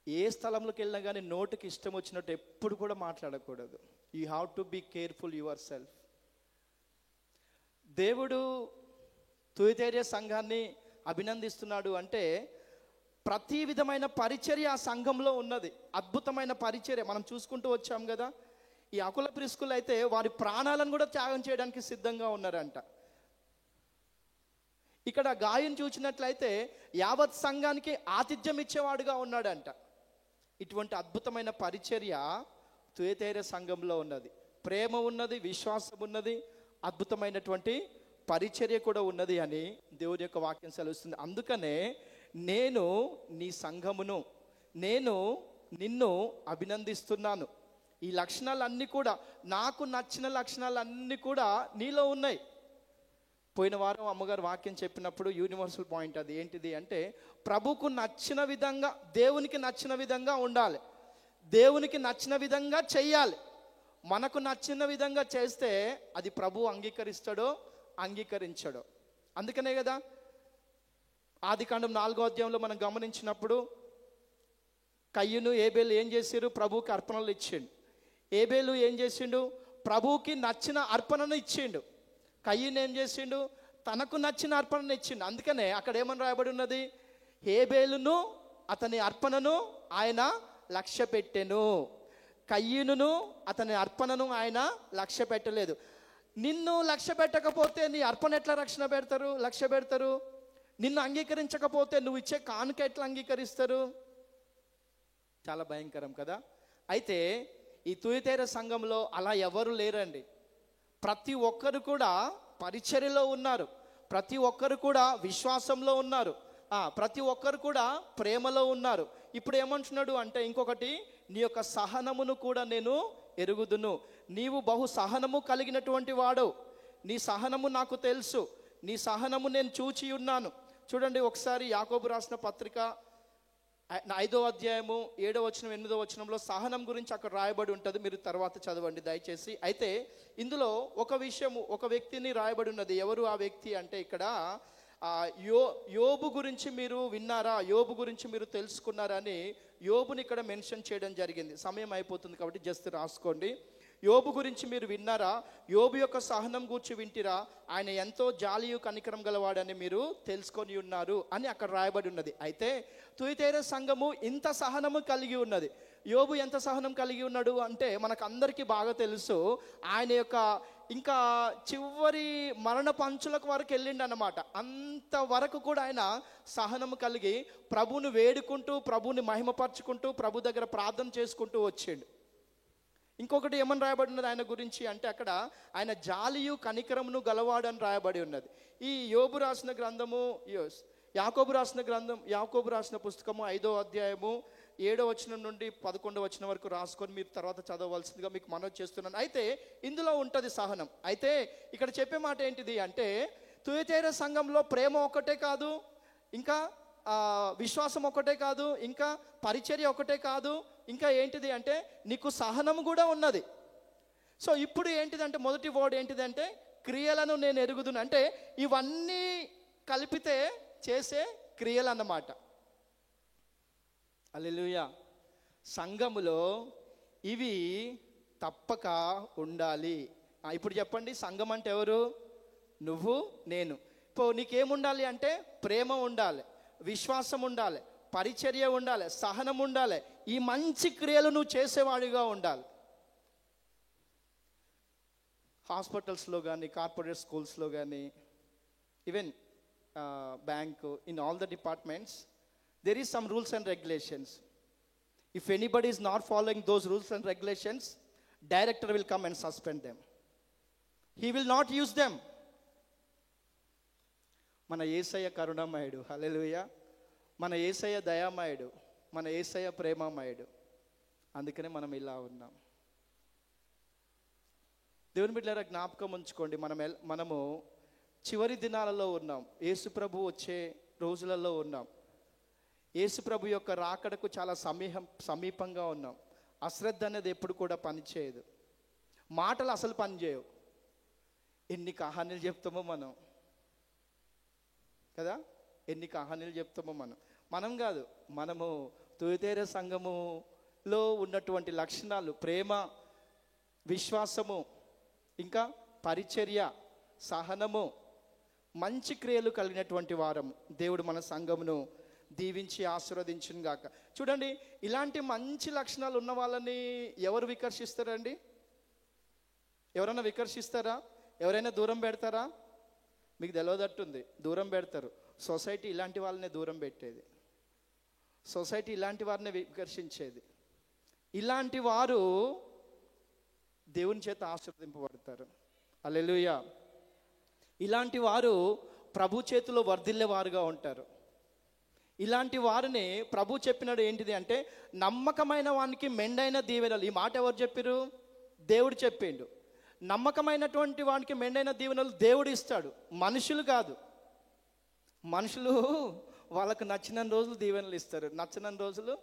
ఏ స్థలంలోకి వెళ్ళినా కానీ నోటికి ఇష్టం వచ్చినట్టు ఎప్పుడు కూడా మాట్లాడకూడదు. You have to be careful yourself. దేవుడు తుయతైర సంఘాన్ని అభినందిస్తున్నాడు అంటే ప్రతి విధమైన పరిచర్య ఆ సంఘంలో ఉన్నది. అద్భుతమైన పరిచర్య మనం చూసుకుంటూ వచ్చాం కదా. ఈ అకుల ప్రిస్కులు అయితే వారి ప్రాణాలను కూడా త్యాగం చేయడానికి సిద్ధంగా ఉన్నారంట. ఇక్కడ గాయని చూసినట్లయితే యావత్ సంఘానికి ఆతిథ్యం ఇచ్చేవాడుగా ఉన్నాడంట. ఇటువంటి అద్భుతమైన పరిచర్య తుయతైర సంఘంలో ఉన్నది. ప్రేమ ఉన్నది, విశ్వాసం ఉన్నది, అద్భుతమైనటువంటి పరిచర్య కూడా ఉన్నది అని దేవుని యొక్క వాక్యం సెలవుస్తుంది. అందుకనే నేను నీ సంఘమును, నేను నిన్ను అభినందిస్తున్నాను. ఈ లక్షణాలన్నీ కూడా, నాకు నచ్చిన లక్షణాలన్నీ కూడా నీలో ఉన్నాయి. పోయిన వారం అమ్మగారు వాక్యం చెప్పినప్పుడు యూనివర్సల్ పాయింట్ అది ఏంటిది అంటే, ప్రభుకు నచ్చిన విధంగా, దేవునికి నచ్చిన విధంగా ఉండాలి, దేవునికి నచ్చిన విధంగా చెయ్యాలి. మనకు నచ్చిన విధంగా చేస్తే అది ప్రభు అంగీకరిస్తాడో అంగీకరించడో. అందుకనే కదా ఆదికాండం 4వ అధ్యాయంలో మనం గమనించినప్పుడు కయ్యూను ఏబేలు ఏం చేశారు? ప్రభువుకి అర్పణలు ఇచ్చిండు. ఏబేలు ఏం చేసిండు? ప్రభువుకి నచ్చిన అర్పణను ఇచ్చిండు. కయ్యూను ఏం చేసిండు? తనకు నచ్చిన అర్పణను ఇచ్చిండు. అందుకనే అక్కడ ఏమని రాయబడి ఉన్నది? హేబేలును అతని అర్పణను ఆయన లక్ష్య పెట్టెను, కయ్యూనును అతని అర్పణను ఆయన లక్ష్య పెట్టలేదు. నిన్ను లక్ష్య పెట్టకపోతే నీ అర్పణ ఎట్లా లక్ష్య పెడతారు? నిన్ను అంగీకరించకపోతే నువ్వు ఇచ్చే కానుక ఎట్లా అంగీకరిస్తారు? చాలా భయంకరం కదా. అయితే ఈ తుయతైర సంఘంలో అలా ఎవరు లేరండి. ప్రతి ఒక్కరు కూడా పరిచర్యలో ఉన్నారు, ప్రతి ఒక్కరు కూడా విశ్వాసంలో ఉన్నారు, ప్రతి ఒక్కరు కూడా ప్రేమలో ఉన్నారు. ఇప్పుడు ఏమంటున్నాడు అంటే ఇంకొకటి, నీ యొక్క సహనమును కూడా నేను ఎరుగుదును. నీవు బహు సహనము కలిగినటువంటి వాడు, నీ సహనము నాకు తెలుసు, నీ సహనము నేను చూచి ఉన్నాను. చూడండి ఒకసారి యాకోబు రాసిన పత్రిక 5వ అధ్యాయము 7వ వచనం 8వ వచనంలో సహనం గురించి అక్కడ రాయబడి ఉంటుంది, మీరు తర్వాత చదవండి దయచేసి. అయితే ఇందులో ఒక విషయము, ఒక వ్యక్తిని రాయబడి ఉన్నది. ఎవరు ఆ వ్యక్తి అంటే ఇక్కడ యోబు గురించి మీరు విన్నారా, యోబు గురించి మీరు తెలుసుకున్నారా అని యోబుని ఇక్కడ మెన్షన్ చేయడం జరిగింది. సమయం అయిపోతుంది కాబట్టి జస్ట్ రాసుకోండి. యోబు గురించి మీరు విన్నారా, యోబు యొక్క సహనం గురించి వింటిరా, ఆయన ఎంతో జాలియు కనికరం గలవాడని మీరు తెలుసుకొని ఉన్నారు అని అక్కడ రాయబడి ఉన్నది. అయితే తుయతైర సంఘము ఇంత సహనము కలిగి ఉన్నది. యోబు ఎంత సహనం కలిగి ఉన్నాడు అంటే మనకు అందరికీ బాగా తెలుసు. ఆయన యొక్క ఇంకా చివరి మరణ పంచులకు వరకు వెళ్ళిండు అన్నమాట. అంతవరకు కూడా ఆయన సహనము కలిగి ప్రభువుని వేడుకుంటూ, ప్రభువుని మహిమపరచుకుంటూ, ప్రభు దగ్గర ప్రార్థన చేసుకుంటూ వచ్చిండు. ఇంకొకటి ఏమని రాయబడి ఉన్నది ఆయన గురించి అంటే అక్కడ ఆయన జాలియు కనికరమును గలవాడు అని రాయబడి ఉన్నది. ఈ యోబు రాసిన గ్రంథము, యాకోబు రాసిన పుస్తకము 5వ అధ్యాయము 7వ వచనం నుండి 11వ వచనం వరకు రాసుకొని మీరు తర్వాత చదవవలసిందిగా మీకు మనవి చేస్తున్నాను. అయితే ఇందులో ఉంటుంది సహనం. అయితే ఇక్కడ చెప్పే మాట ఏంటిది అంటే తుయతైర సంఘంలో ప్రేమ ఒకటే కాదు, ఇంకా విశ్వాసం ఒకటే కాదు, ఇంకా పరిచర్య ఒకటే కాదు, ఇంకా ఏంటిది అంటే నీకు సహనం కూడా ఉన్నది. సో ఇప్పుడు ఏంటిదంటే మొదటి వర్డ్ ఏంటిదంటే క్రియలను నేను ఎరుగుదును, అంటే ఇవన్నీ కలిపితే చేసే క్రియలు అన్నమాట. హల్లెలూయా. సంఘములో ఇవి తప్పక ఉండాలి. ఇప్పుడు చెప్పండి, సంఘం అంటే ఎవరు? నువ్వు, నేను. ఇప్పుడు నీకేముండాలి అంటే ప్రేమ ఉండాలి, విశ్వాసం ఉండాలి, పరిచర్య ఉండాలి, సహనం ఉండాలి. ఈ మంచి క్రియలు నువ్వు చేసేవాడిగా ఉండాలి. హాస్పిటల్స్లో కానీ, కార్పొరేట్ స్కూల్స్లో కానీ, even bank, in all the departments there is some rules and regulations. If anybody is not following those rules and regulations, director will come and suspend them. He will not use them. మన యేసయ్య కరుణామయుడు, హల్లెలూయా. మన యేసయ్య దయామయుడు, మన యేసయ్య ప్రేమమయుడు. అందుకనే మనం ఇలా ఉన్నాం. దేవుని బిడ్డలారా జ్ఞాపకం ఉంచుకోండి, మనము చివరి దినాలలో ఉన్నాం. యేసు ప్రభు వచ్చే రోజులలో ఉన్నాం. యేసు ప్రభు యొక్క రాకడకు చాలా సమీపంగా ఉన్నాం. అశ్రద్ధ అనేది ఎప్పుడు కూడా పనిచేయదు. మాటలు అసలు పనిచేయవు. ఎన్ని కహానీలు చెప్తామో మనం కదా, ఎన్ని కహానీలు చెప్తామో మనం కాదు, మనము తుయతైర సంఘములో ఉన్నటువంటి లక్షణాలు, ప్రేమ, విశ్వాసము, ఇంకా పరిచర్య, సహనము, మంచి క్రియలు కలిగినటువంటి వారము. దేవుడు మన సంఘమును దీవించి ఆశీర్వదించును గాక. చూడండి, ఇలాంటి మంచి లక్షణాలు ఉన్న వాళ్ళని ఎవరు వికర్షిస్తారండి? ఎవరైనా వికర్షిస్తారా? ఎవరైనా దూరం పెడతారా? మీకు తెలియదట్టుంది, దూరం పెడతారు. సొసైటీ ఇలాంటి వాళ్ళనే దూరం పెట్టేది, సొసైటీ ఇలాంటి వారిని వికర్షించేది. ఇలాంటి వారు దేవుని చేత ఆశీర్వదింపబడతారు. హల్లెలూయా. ఇలాంటి వారు ప్రభు చేతిలో వర్ధిల్లే వారుగా ఉంటారు. ఇలాంటి వారిని ప్రభు చెప్పినాడు ఏంటిది అంటే నమ్మకమైన వానికి మెండైన దీవెనలు. ఈ మాట ఎవరు చెప్పారు? దేవుడు చెప్పిండు. నమ్మకమైనటువంటి వానికి మెండైన దీవెనలు దేవుడు ఇస్తాడు, మనుషులు కాదు. మనుషులు వాళ్ళకు నచ్చిన రోజులు దీవెనలు ఇస్తారు, నచ్చిన రోజులు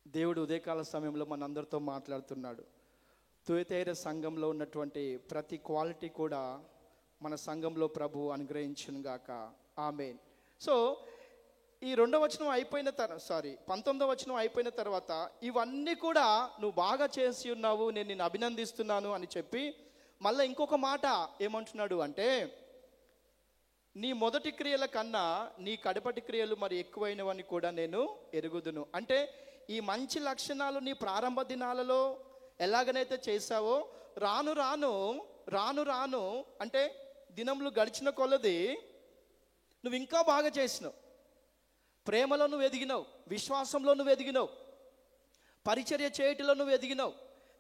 దేవుడు ఉదయకాల సమయంలో మనందరితో మాట్లాడుతున్నాడు. తుయతైర సంఘంలో ఉన్నటువంటి ప్రతి క్వాలిటీ కూడా మన సంఘంలో ప్రభు అనుగ్రహించును గాక. ఆమేన్. సో ఈ 2వ వచనం అయిపోయిన 19వ వచనం అయిపోయిన తర్వాత ఇవన్నీ కూడా నువ్వు బాగా చేసి ఉన్నావు, నేను నిన్ను అభినందిస్తున్నాను అని చెప్పి మళ్ళీ ఇంకొక మాట ఏమంటున్నాడు అంటే నీ మొదటి క్రియల కన్నా నీ కడపటి క్రియలు మరి ఎక్కువైనవని కూడా నేను ఎరుగుదును. అంటే ఈ మంచి లక్షణాలు నీ ప్రారంభ దినాలలో ఎలాగనైతే చేశావో రాను రాను రాను రాను అంటే దినములు గడిచిన కొలది నువ్వు ఇంకా బాగా చేసినావు. ప్రేమలో నువ్వు ఎదిగినావు, విశ్వాసంలో నువ్వు ఎదిగినావు, పరిచర్య చేయటిలో నువ్వు ఎదిగినావు,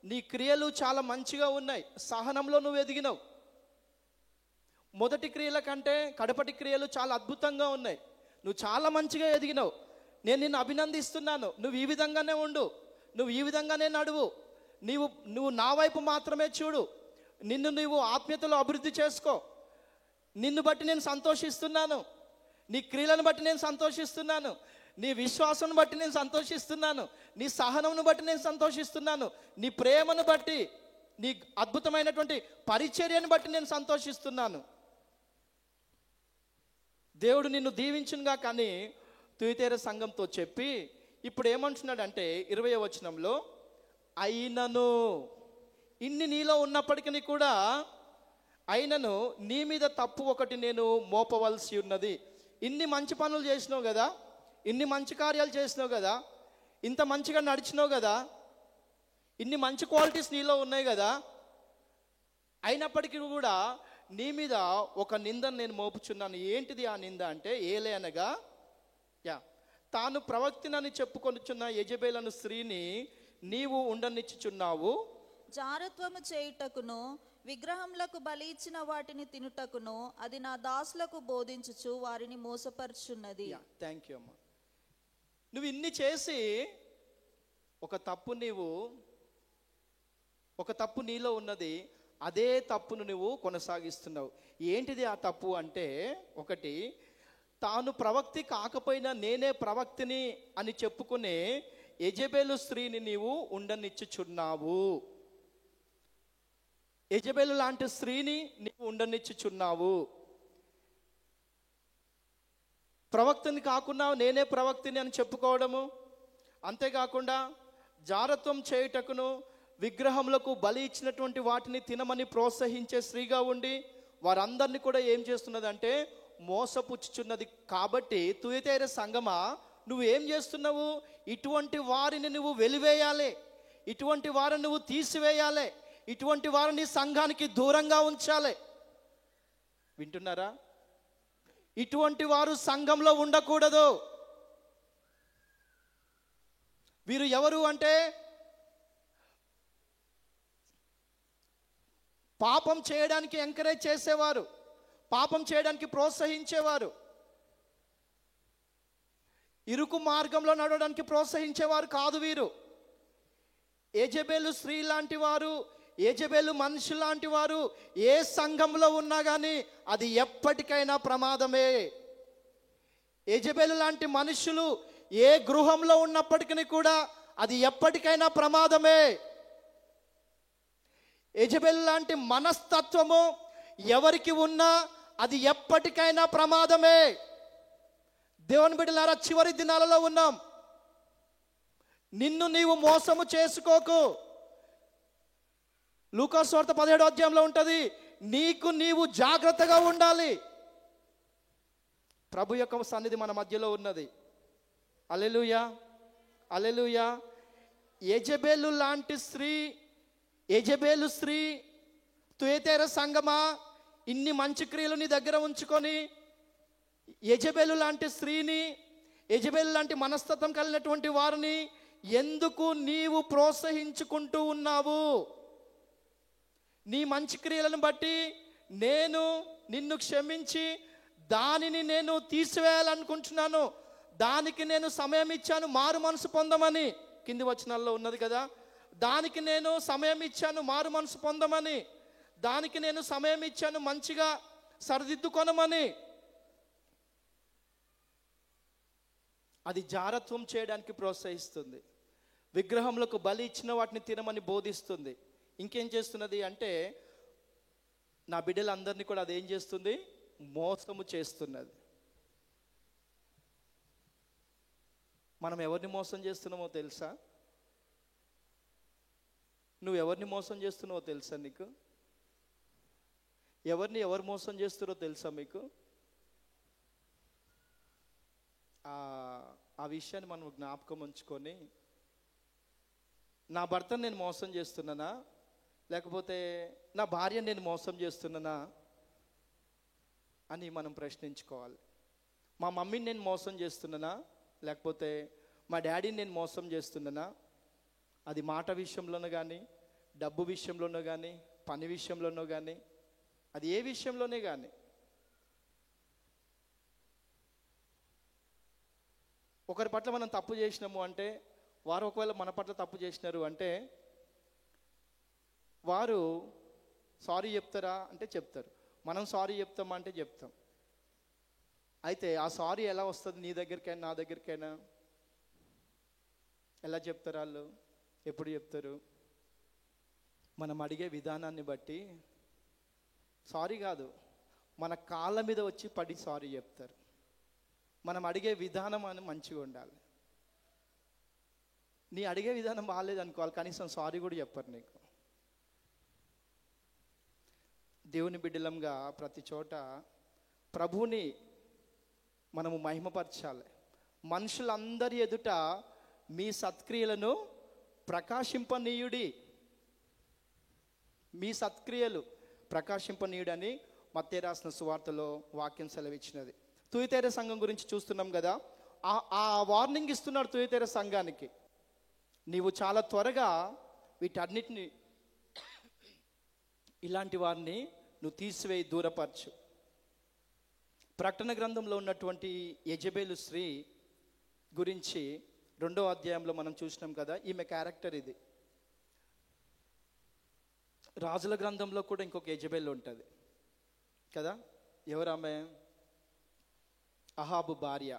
నీ క్రియలు చాలా మంచిగా ఉన్నాయి, సహనంలో నువ్వు ఎదిగినావు. మొదటి క్రియల కంటే కడపటి క్రియలు చాలా అద్భుతంగా ఉన్నాయి. నువ్వు చాలా మంచిగా ఎదిగినావు. నేను నిన్ను అభినందిస్తున్నాను. నువ్వు ఈ విధంగానే ఉండు. నువ్వు ఈ విధంగానే నడువు. నువ్వు నా వైపు మాత్రమే చూడు. నిన్ను నువ్వు ఆత్మీయతలో అభివృద్ధి చేసుకో. నిన్ను బట్టి నేను సంతోషిస్తున్నాను. నీ క్రియలను బట్టి నేను సంతోషిస్తున్నాను. నీ విశ్వాసం బట్టి నేను సంతోషిస్తున్నాను. నీ సహనమును బట్టి నేను సంతోషిస్తున్నాను. నీ ప్రేమను బట్టి, నీ అద్భుతమైనటువంటి పరిచర్యను బట్టి నేను సంతోషిస్తున్నాను. దేవుడు నిన్ను దీవించునుగా కానీ తుయతైర సంఘంతో చెప్పి ఇప్పుడు ఏమంటున్నాడంటే 20వ వచనంలో, అయినను ఇన్ని నీలో ఉన్నప్పటికీ కూడా అయినను నీ మీద తప్పు ఒకటి నేను మోపవలసి ఉన్నది. ఇన్ని మంచి పనులు చేసినావు కదా, ఇన్ని మంచి కార్యాలు చేసినావు కదా, ఇంత మంచిగా నడిచినావు కదా, ఇన్ని మంచి క్వాలిటీస్ నీలో ఉన్నాయి కదా, అయినప్పటికీ కూడా నీ మీద ఒక నిందను నేను మోపుచున్నాను. ఏంటిది ఆ నింద అంటే, ఏలే అనగా తాను ప్రవక్తినని చెప్పుకొనుచున్న యెజెబెలను స్త్రీని నీవు ఉండనిచ్చుచున్నావు. జారత్వము చేయుటకును విగ్రహములకు బలి ఇచ్చిన వాటిని తినుటకును అది నా దాసులకు బోధించుచు వారిని మోసపరుచున్నది. థ్యాంక్ యూ అమ్మా. నువ్వు ఇన్ని చేసి ఒక తప్పు నీలో ఉన్నది, అదే తప్పును నువ్వు కొనసాగిస్తున్నావు. ఏంటిది ఆ తప్పు అంటే, ఒకటి, తాను ప్రవక్తి కాకపోయినా నేనే ప్రవక్తిని అని చెప్పుకునే యెజెబెలు స్త్రీని నీవు ఉండనిచ్చుచున్నావు. యెజెబెలు లాంటి స్త్రీని నీవు ఉండనిచ్చుచున్నావు. ప్రవక్తిని కాకుండా నేనే ప్రవక్తిని అని చెప్పుకోవడము, అంతేకాకుండా జారత్వం చేయుటకును విగ్రహములకు బలి ఇచ్చినటువంటి వాటిని తినమని ప్రోత్సహించే స్త్రీగా ఉండి వారందరినీ కూడా ఏం చేస్తున్నదంటే మోసపుచ్చుచున్నది. కాబట్టి తుయతైర సంఘమా, నువ్వు ఏం చేస్తున్నావు? ఇటువంటి వారిని నువ్వు వెలివేయాలి, ఇటువంటి వారిని నువ్వు తీసివేయాలి, ఇటువంటి వారిని సంఘానికి దూరంగా ఉంచాలి. వింటున్నారా? ఇటువంటి వారు సంఘంలో ఉండకూడదు. వీరు ఎవరు అంటే, పాపం చేయడానికి ఎంకరేజ్ చేసేవారు, పాపం చేయడానికి ప్రోత్సహించేవారు, ఇరుకు మార్గంలో నడవడానికి ప్రోత్సహించేవారు కాదు వీరు. యెజెబెలు స్త్రీ లాంటి వారు, యెజెబెలు మనిషి లాంటి వారు ఏ సంఘంలో ఉన్నా కానీ అది ఎప్పటికైనా ప్రమాదమే. యెజెబెలు లాంటి మనుషులు ఏ గృహంలో ఉన్నప్పటికీ కూడా అది ఎప్పటికైనా ప్రమాదమే. యెజెబెలు లాంటి మనస్తత్వము ఎవరికి ఉన్నా అది ఎప్పటికైనా ప్రమాదమే. దేవుని బిడ్డలారా, చివరి దినాలలో ఉన్నాం. నిన్ను నీవు మోసము చేసుకోకు. లూకాసు వార్త 17వ అధ్యాయంలో ఉంటుంది, నీకు నీవు జాగ్రత్తగా ఉండాలి. ప్రభు యొక్క సన్నిధి మన మధ్యలో ఉన్నది. హల్లెలూయా, హల్లెలూయా. యెజెబెలు లాంటి స్త్రీ, యెజెబెలు స్త్రీ, తుయతైర సంఘమా, ఇన్ని మంచి క్రియలు నీ దగ్గర ఉంచుకొని యెజెబెలు లాంటి స్త్రీని, యెజెబెలు లాంటి మనస్తత్వం కలిగినటువంటి వారిని ఎందుకు నీవు ప్రోత్సహించుకుంటూ ఉన్నావు? నీ మంచి క్రియలను బట్టి నేను నిన్ను క్షమించి దానిని నేను తీసివేయాలనుకుంటున్నాను. దానికి నేను సమయం ఇచ్చాను మారు మనసు పొందమని, కింది వచనాల్లో ఉన్నది కదా. దానికి నేను సమయం ఇచ్చాను మారు మనసు పొందమని, దానికి నేను సమయం ఇచ్చాను మంచిగా సరిదిద్దుకొనమని. అది జారత్వం చేయడానికి ప్రోత్సహిస్తుంది. విగ్రహములకు బలి ఇచ్చిన వాటిని తినమని బోధిస్తుంది. ఇంకేం చేస్తున్నది అంటే, నా బిడ్డలందరినీ కూడా అదేం చేస్తుంది? మోసము చేస్తున్నది. మనం ఎవరిని మోసం చేస్తున్నామో తెలుసా? నువ్వు ఎవరిని మోసం చేస్తున్నావో తెలుసా? నీకు ఎవరు మోసం చేస్తున్నారో తెలుసా మీకు? ఆ విషయాన్ని మనం జ్ఞాపకం ఉంచుకొని, నా భర్తను నేను మోసం చేస్తున్నానా, లేకపోతే నా భార్యను నేను మోసం చేస్తున్నానా అని మనం ప్రశ్నించుకోవాలి. మా మమ్మీని నేను మోసం చేస్తున్నానా, లేకపోతే మా డాడీని నేను మోసం చేస్తున్నానా? అది మాట విషయంలోనూ కానీ, డబ్బు విషయంలోనూ కానీ, పని విషయంలోనూ కానీ, అది ఏ విషయంలోనే కానీ. ఒకరి పట్ల మనం తప్పు చేసినాము అంటే వారు ఒకవేళ మన పట్ల తప్పు చేసినారు అంటే వారు సారీ చెప్తారా అంటే చెప్తారు, మనం సారీ చెప్తామా అంటే చెప్తాం. అయితే ఆ సారీ ఎలా వస్తుంది నీ దగ్గరికైనా నా దగ్గరికైనా? ఎలా చెప్తారు వాళ్ళు? ఎప్పుడు చెప్తారు? మనం అడిగే విధానాన్ని బట్టి. సారీ కాదు, మన కాళ్ళ మీద వచ్చి పడి సారీ చెప్తారు. మనం అడిగే విధానం అని మంచిగా ఉండాలి. నీ అడిగే విధానం బాగాలేదు అనుకోవాలి, కనీసం సారీ కూడా చెప్పరు నీకు. దేవుని బిడ్డలంగా ప్రతి చోట ప్రభువుని మనము మహిమపరచాలి. మనుషులందరి ఎదుట మీ సత్క్రియలను ప్రకాశింపనీయుడి, మీ సత్క్రియలు ప్రకాశింపనీయుడని మత్తయి రాసిన సువార్తలో వాక్యం సెలవిచ్చినది. తుయతైర సంఘం గురించి చూస్తున్నాం కదా, ఆ వార్నింగ్ ఇస్తున్నాడు తుయతైర సంఘానికి. నీవు చాలా త్వరగా వీటన్నిటిని, ఇలాంటి వారిని నువ్వు తీసివేయి, దూరపరచు. ప్రకటన గ్రంథంలో ఉన్నటువంటి యెజబెలు స్త్రీ గురించి 2వ అధ్యాయంలో మనం చూసినాం కదా, ఈమె క్యారెక్టర్ ఇది. రాజుల గ్రంథంలో కూడా ఇంకొక యెజబెల్ ఉంటుంది కదా. ఎవరు ఆమె? అహాబు భార్య.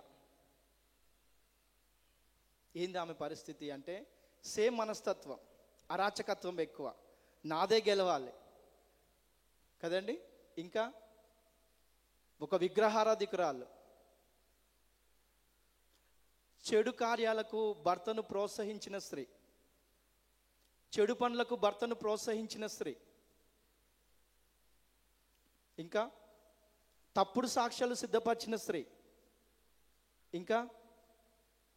ఏంది ఆమె పరిస్థితి అంటే, సేమ్ మనస్తత్వం, అరాచకత్వం ఎక్కువ, నాదే గెలవాలి కదండి. ఇంకా ఒక విగ్రహారాధికురాలు, చెడు కార్యాలకు భర్తను ప్రోత్సహించిన స్త్రీ, చెడు పనులకు భర్తను ప్రోత్సహించిన స్త్రీ, ఇంకా తప్పుడు సాక్ష్యాలు సిద్ధపరిచిన స్త్రీ, ఇంకా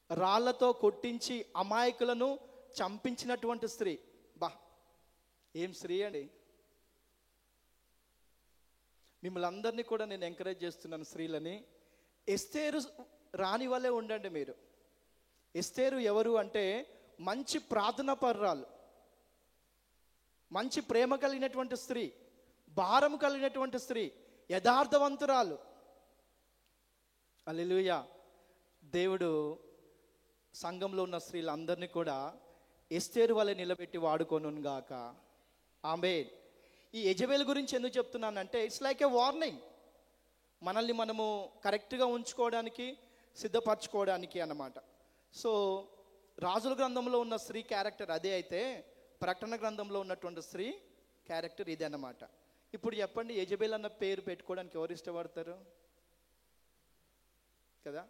రాళ్లతో కొట్టించి అమాయకులను చంపించినటువంటి స్త్రీ. బా, ఏం స్త్రీ అండి! మిమ్మల్ని అందరినీ కూడా నేను ఎంకరేజ్ చేస్తున్నాను, స్త్రీలని. ఎస్తేరు రాణి వల్లే ఉండండి మీరు. ఎస్తేరు ఎవరు అంటే మంచి ప్రార్థన పర్రాలు, మంచి ప్రేమ కలిగినటువంటి స్త్రీ, భారం కలిగినటువంటి స్త్రీ, యథార్థవంతురాలు. హల్లెలూయా. దేవుడు సంఘంలో ఉన్న స్త్రీలందరినీ కూడా ఎస్తేరు వలె నిలబెట్టి వాడుకోను గాక. ఆమేన్. ఈ యెజబెల్ గురించి ఎందుకు చెప్తున్నానంటే, ఇట్స్ లైక్ ఏ వార్నింగ్. మనల్ని మనము కరెక్ట్గా ఉంచుకోవడానికి, సిద్ధపరచుకోవడానికి అన్నమాట. సో రాజుల గ్రంథంలో ఉన్న స్త్రీ క్యారెక్టర్ అదే అయితే, ప్రకటన గ్రంథంలో ఉన్నటువంటి స్త్రీ క్యారెక్టర్ ఇదే అన్నమాట. ఇప్పుడు చెప్పండి, యెజబెల్ అన్న పేరు పెట్టుకోవడానికి ఎవరు ఇష్టపడతారు కదా?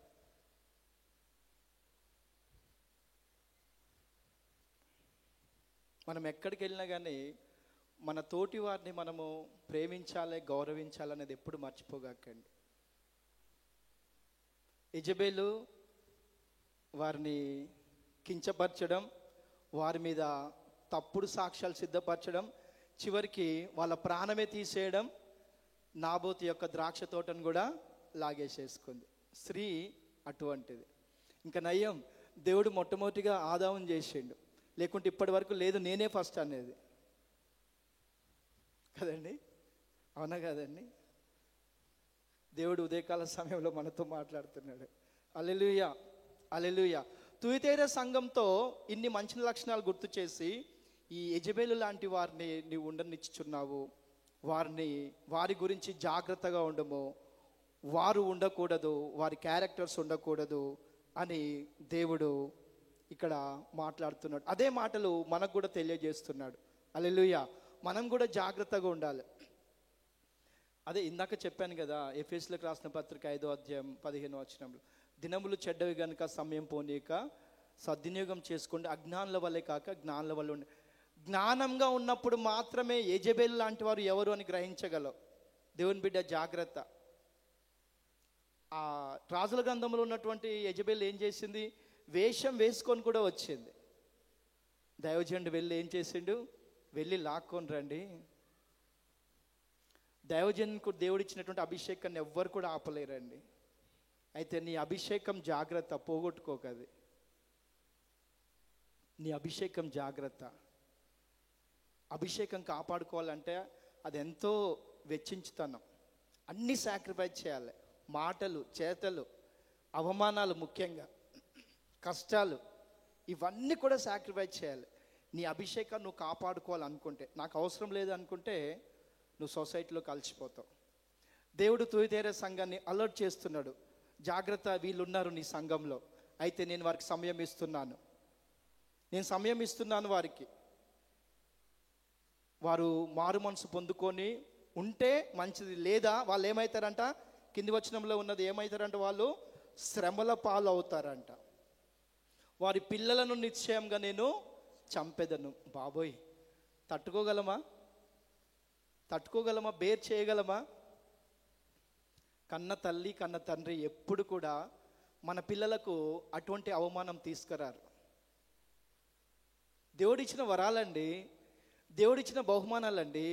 మనం ఎక్కడికి వెళ్ళినా కానీ మన తోటి వారిని మనము ప్రేమించాలి, గౌరవించాలి అనేది ఎప్పుడు మర్చిపోగాకండి. యెజబెలు వారిని కించపరచడం, వారి మీద తప్పుడు సాక్ష్యాలు సిద్ధపరచడం, చివరికి వాళ్ళ ప్రాణమే తీసేయడం, నాబోతు యొక్క ద్రాక్ష తోటను కూడా లాగేసేసుకుంది. స్త్రీ అటువంటిది. ఇంకా నయ్యం, దేవుడు మొట్టమొదటిగా ఆదావం చేసిండు, లేకుంటే ఇప్పటి వరకు లేదు, నేనే ఫస్ట్ అనేది కదండి. అవునా కదండి? దేవుడు ఉదయకాల సమయంలో మనతో మాట్లాడుతున్నాడు. హల్లెలూయా, హల్లెలూయా. తుయతైర సంఘంతో ఇన్ని మంచి లక్షణాలు గుర్తు చేసి ఈ యెజబెలు లాంటి వారిని నీవు ఉండనిచ్చుచున్నావు. వారి గురించి జాగ్రత్తగా ఉండము, వారు ఉండకూడదు, వారి క్యారెక్టర్స్ ఉండకూడదు అని దేవుడు ఇక్కడ మాట్లాడుతున్నాడు. అదే మాటలు మనకు కూడా తెలియజేస్తున్నాడు. హల్లెలూయా. మనం కూడా జాగ్రత్తగా ఉండాలి. అదే ఇందాక చెప్పాను కదా, ఎఫెసీయులకు రాసిన పత్రిక 5వ అధ్యాయం 15వ వచనంలో, దినములు చెడ్డవి గనుక సమయం పోనీక సద్వినియోగం చేసుకోండి, అజ్ఞానుల వల్లే కాక జ్ఞానుల వల్ల ఉండి. జ్ఞానంగా ఉన్నప్పుడు మాత్రమే యెజబెల్ లాంటి వారు ఎవరు అని గ్రహించగలవు. దేవుని బిడ్డ జాగ్రత్త. ఆ రాజుల గ్రంథంలో ఉన్నటువంటి యెజబెల్ ఏం చేసింది? వేషం వేసుకొని కూడా వచ్చింది. దైవజనుడు వెళ్ళి ఏం చేసిండు? వెళ్ళి లాక్కొని రండి. దైవజనుకు దేవుడు ఇచ్చినటువంటి అభిషేకాన్ని ఎవ్వరు కూడా ఆపలేరండి. అయితే నీ అభిషేకం జాగ్రత్త, పోగొట్టుకోకది. నీ అభిషేకం జాగ్రత్త. అభిషేకం కాపాడుకోవాలంటే అది ఎంతో వెచ్చించుతాను, అన్ని సాక్రిఫైస్ చేయాలి. మాటలు, చేతలు, అవమానాలు, ముఖ్యంగా కష్టాలు, ఇవన్నీ కూడా సాక్రిఫైస్ చేయాలి. నీ అభిషేకాన్ని నువ్వు కాపాడుకోవాలనుకుంటే, నాకు అవసరం లేదు అనుకుంటే నువ్వు సొసైటీలో కలిసిపోతావు. దేవుడు తుయతైర సంఘాన్ని అలర్ట్ చేస్తున్నాడు, జాగ్రత్త, వీళ్ళు ఉన్నారు నీ సంఘంలో, అయితే నేను వారికి సమయం ఇస్తున్నాను, నేను సమయం ఇస్తున్నాను వారికి. వారు మారు మనసు పొందుకొని ఉంటే మంచిది, లేదా వాళ్ళు ఏమవుతారంట, కింది వచనంలో ఉన్నది ఏమవుతారంట, వాళ్ళు శ్రమల పాలు అవుతారంట. వారి పిల్లలను నిశ్చయంగా నేను చంపెదను. బాబోయ్, తట్టుకోగలమా? బేర్ చేయగలమా? కన్న తల్లి కన్న తండ్రి ఎప్పుడు కూడా మన పిల్లలకు అటువంటి అవమానం తీసుకురారు. దేవుడిచ్చిన వరాలండి, దేవుడిచ్చిన బహుమానాలండి.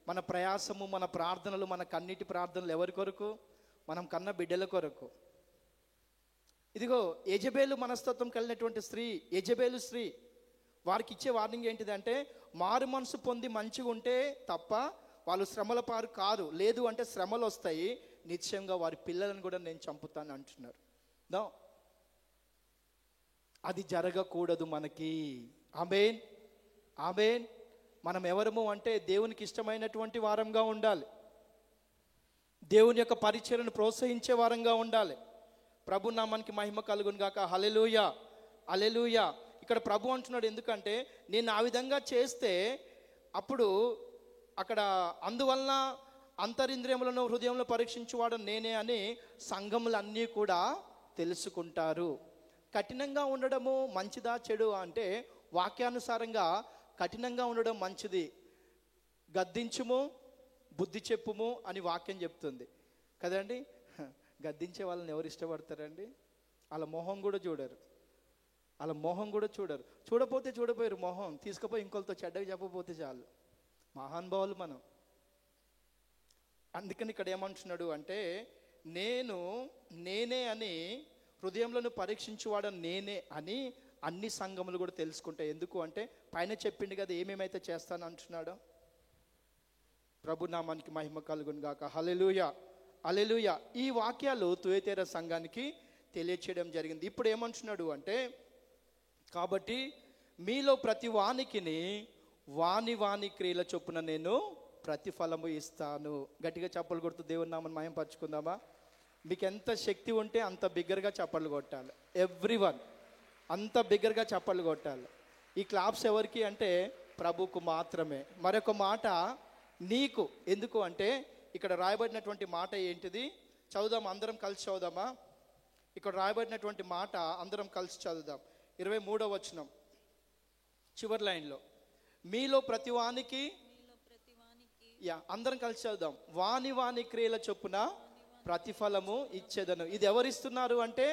మన ప్రయాసము, మన ప్రార్థనలు, మన కన్నీటి ప్రార్థనలు ఎవరి కొరకు? మనం కన్న బిడ్డల కొరకు. ఇదిగో యెజబేలు మనస్తత్వం కలిగినటువంటి స్త్రీ, యెజబేలు స్త్రీ, వారికి ఇచ్చే వార్నింగ్ ఏంటిదంటే, మారు మనసు పొంది మంచిగా ఉంటే తప్ప వాళ్ళు శ్రమల పారు కారు, లేదు అంటే శ్రమలు వస్తాయి, నిశ్చయంగా వారి పిల్లలను కూడా నేను చంపుతాను అంటున్నారు. నో, అది జరగకూడదు మనకి. ఆమేన్, ఆమేన్. మనం ఎవరము అంటే దేవునికి ఇష్టమైనటువంటి వారంగా ఉండాలి, దేవుని యొక్క పరిచర్యను ప్రోత్సహించే వారంగా ఉండాలి. ప్రభు నామానికి మహిమ కలుగును గాక. హల్లెలూయా, హల్లెలూయా. ఇక్కడ ప్రభు అంటున్నాడు, ఎందుకంటే నేను ఆ విధంగా చేస్తే అప్పుడు అక్కడ అందువలన అంతరింద్రియములను హృదయంలో పరీక్షించువాడు నేనే అని సంఘములన్నీ కూడా తెలుసుకుంటారు. కఠినంగా ఉండడము మంచిదా చెడు అంటే, వాక్యానుసారంగా కఠినంగా ఉండడం మంచిది. గద్దించుము బుద్ధి చెప్పుము అని వాక్యం చెప్తుంది కదండి. గద్దించే వాళ్ళని ఎవరు ఇష్టపడతారండి? వాళ్ళ మొహం కూడా చూడరు, వాళ్ళ మొహం కూడా చూడరు. చూడపోతే చూడపోయారు, మొహం తీసుకుపోయి ఇంకొకరితో చెడ్డగా చెప్పకపోతే చాలు. మహానుభావులు మనం. అందుకని ఇక్కడ ఏమంటున్నాడు అంటే, నేనే అని హృదయంలో పరీక్షించువాడు నేనే అని అన్ని సంఘములు కూడా తెలుసుకుంటాయి. ఎందుకు అంటే పైన చెప్పిండు కదా ఏమేమైతే చేస్తాను అంటున్నాడో. ప్రభు నామానికి మహిమ కలుగును గాక. హల్లెలూయా, హల్లెలూయా. ఈ వాక్యాలు తుయతైర సంఘానికి తెలియచేయడం జరిగింది. ఇప్పుడు ఏమంటున్నాడు అంటే, కాబట్టి మీలో ప్రతి వానికిని వాని క్రియల చొప్పున నేను ప్రతిఫలము ఇస్తాను. గట్టిగా చప్పలు కొడుతూ దేవుని నామని మహిమపరచుకుందామా? మీకు ఎంత శక్తి ఉంటే అంత బిగ్గరగా చప్పలు కొట్టాలి. ఎవ్రీవన్ అంత బిగ్గరగా చప్పలు కొట్టాలి. ఈ క్లాప్స్ ఎవరికి అంటే ప్రభుకు మాత్రమే. మరొక మాట నీకు. ఎందుకు అంటే ఇక్కడ రాయబడినటువంటి మాట ఏంటిది? చదువుదాం, అందరం కలిసి చదువుదామా? ఇక్కడ రాయబడినటువంటి మాట అందరం కలిసి చదువుదాం. 23వ వచనం చివరి లైన్లో, మీలో ప్రతి వానికి, అందరం కలిసి చదువుదాం. వాని క్రియల చొప్పున ప్రతిఫలము ఇచ్చేదను. ఇది ఎవరిస్తున్నారు అంటే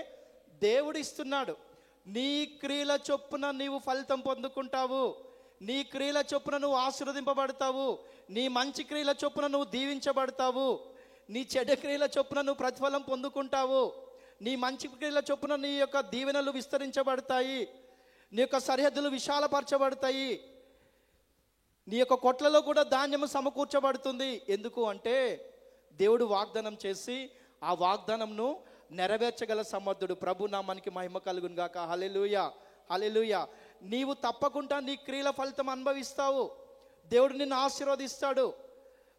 దేవుడు ఇస్తున్నాడు. నీ క్రియల చొప్పున నీవు ఫలితం పొందుకుంటావు, నీ క్రియల చొప్పున నువ్వు ఆశీర్వదింపబడతావు, నీ మంచి క్రియల చొప్పున నువ్వు దీవించబడతావు, నీ చెడ్డ క్రియల చొప్పున నువ్వు ప్రతిఫలం పొందుకుంటావు, నీ మంచి క్రియల చొప్పున నీ యొక్క దీవెనలు విస్తరించబడతాయి, నీ యొక్క సరిహద్దులు విశాలపరచబడతాయి, నీ యొక్క కొట్లలో కూడా ధాన్యము సమకూర్చబడుతుంది. ఎందుకు అంటే దేవుడు వాగ్దానం చేసి ఆ వాగ్దానంను నెరవేర్చగల సమర్థుడు. ప్రభు నామానికి మహిమ కలుగును గాక. హల్లెలూయా, హల్లెలూయా. నీవు తప్పకుండా నీ క్రియల ఫలితం అనుభవిస్తావు. దేవుడు నిన్ను ఆశీర్వదిస్తాడు.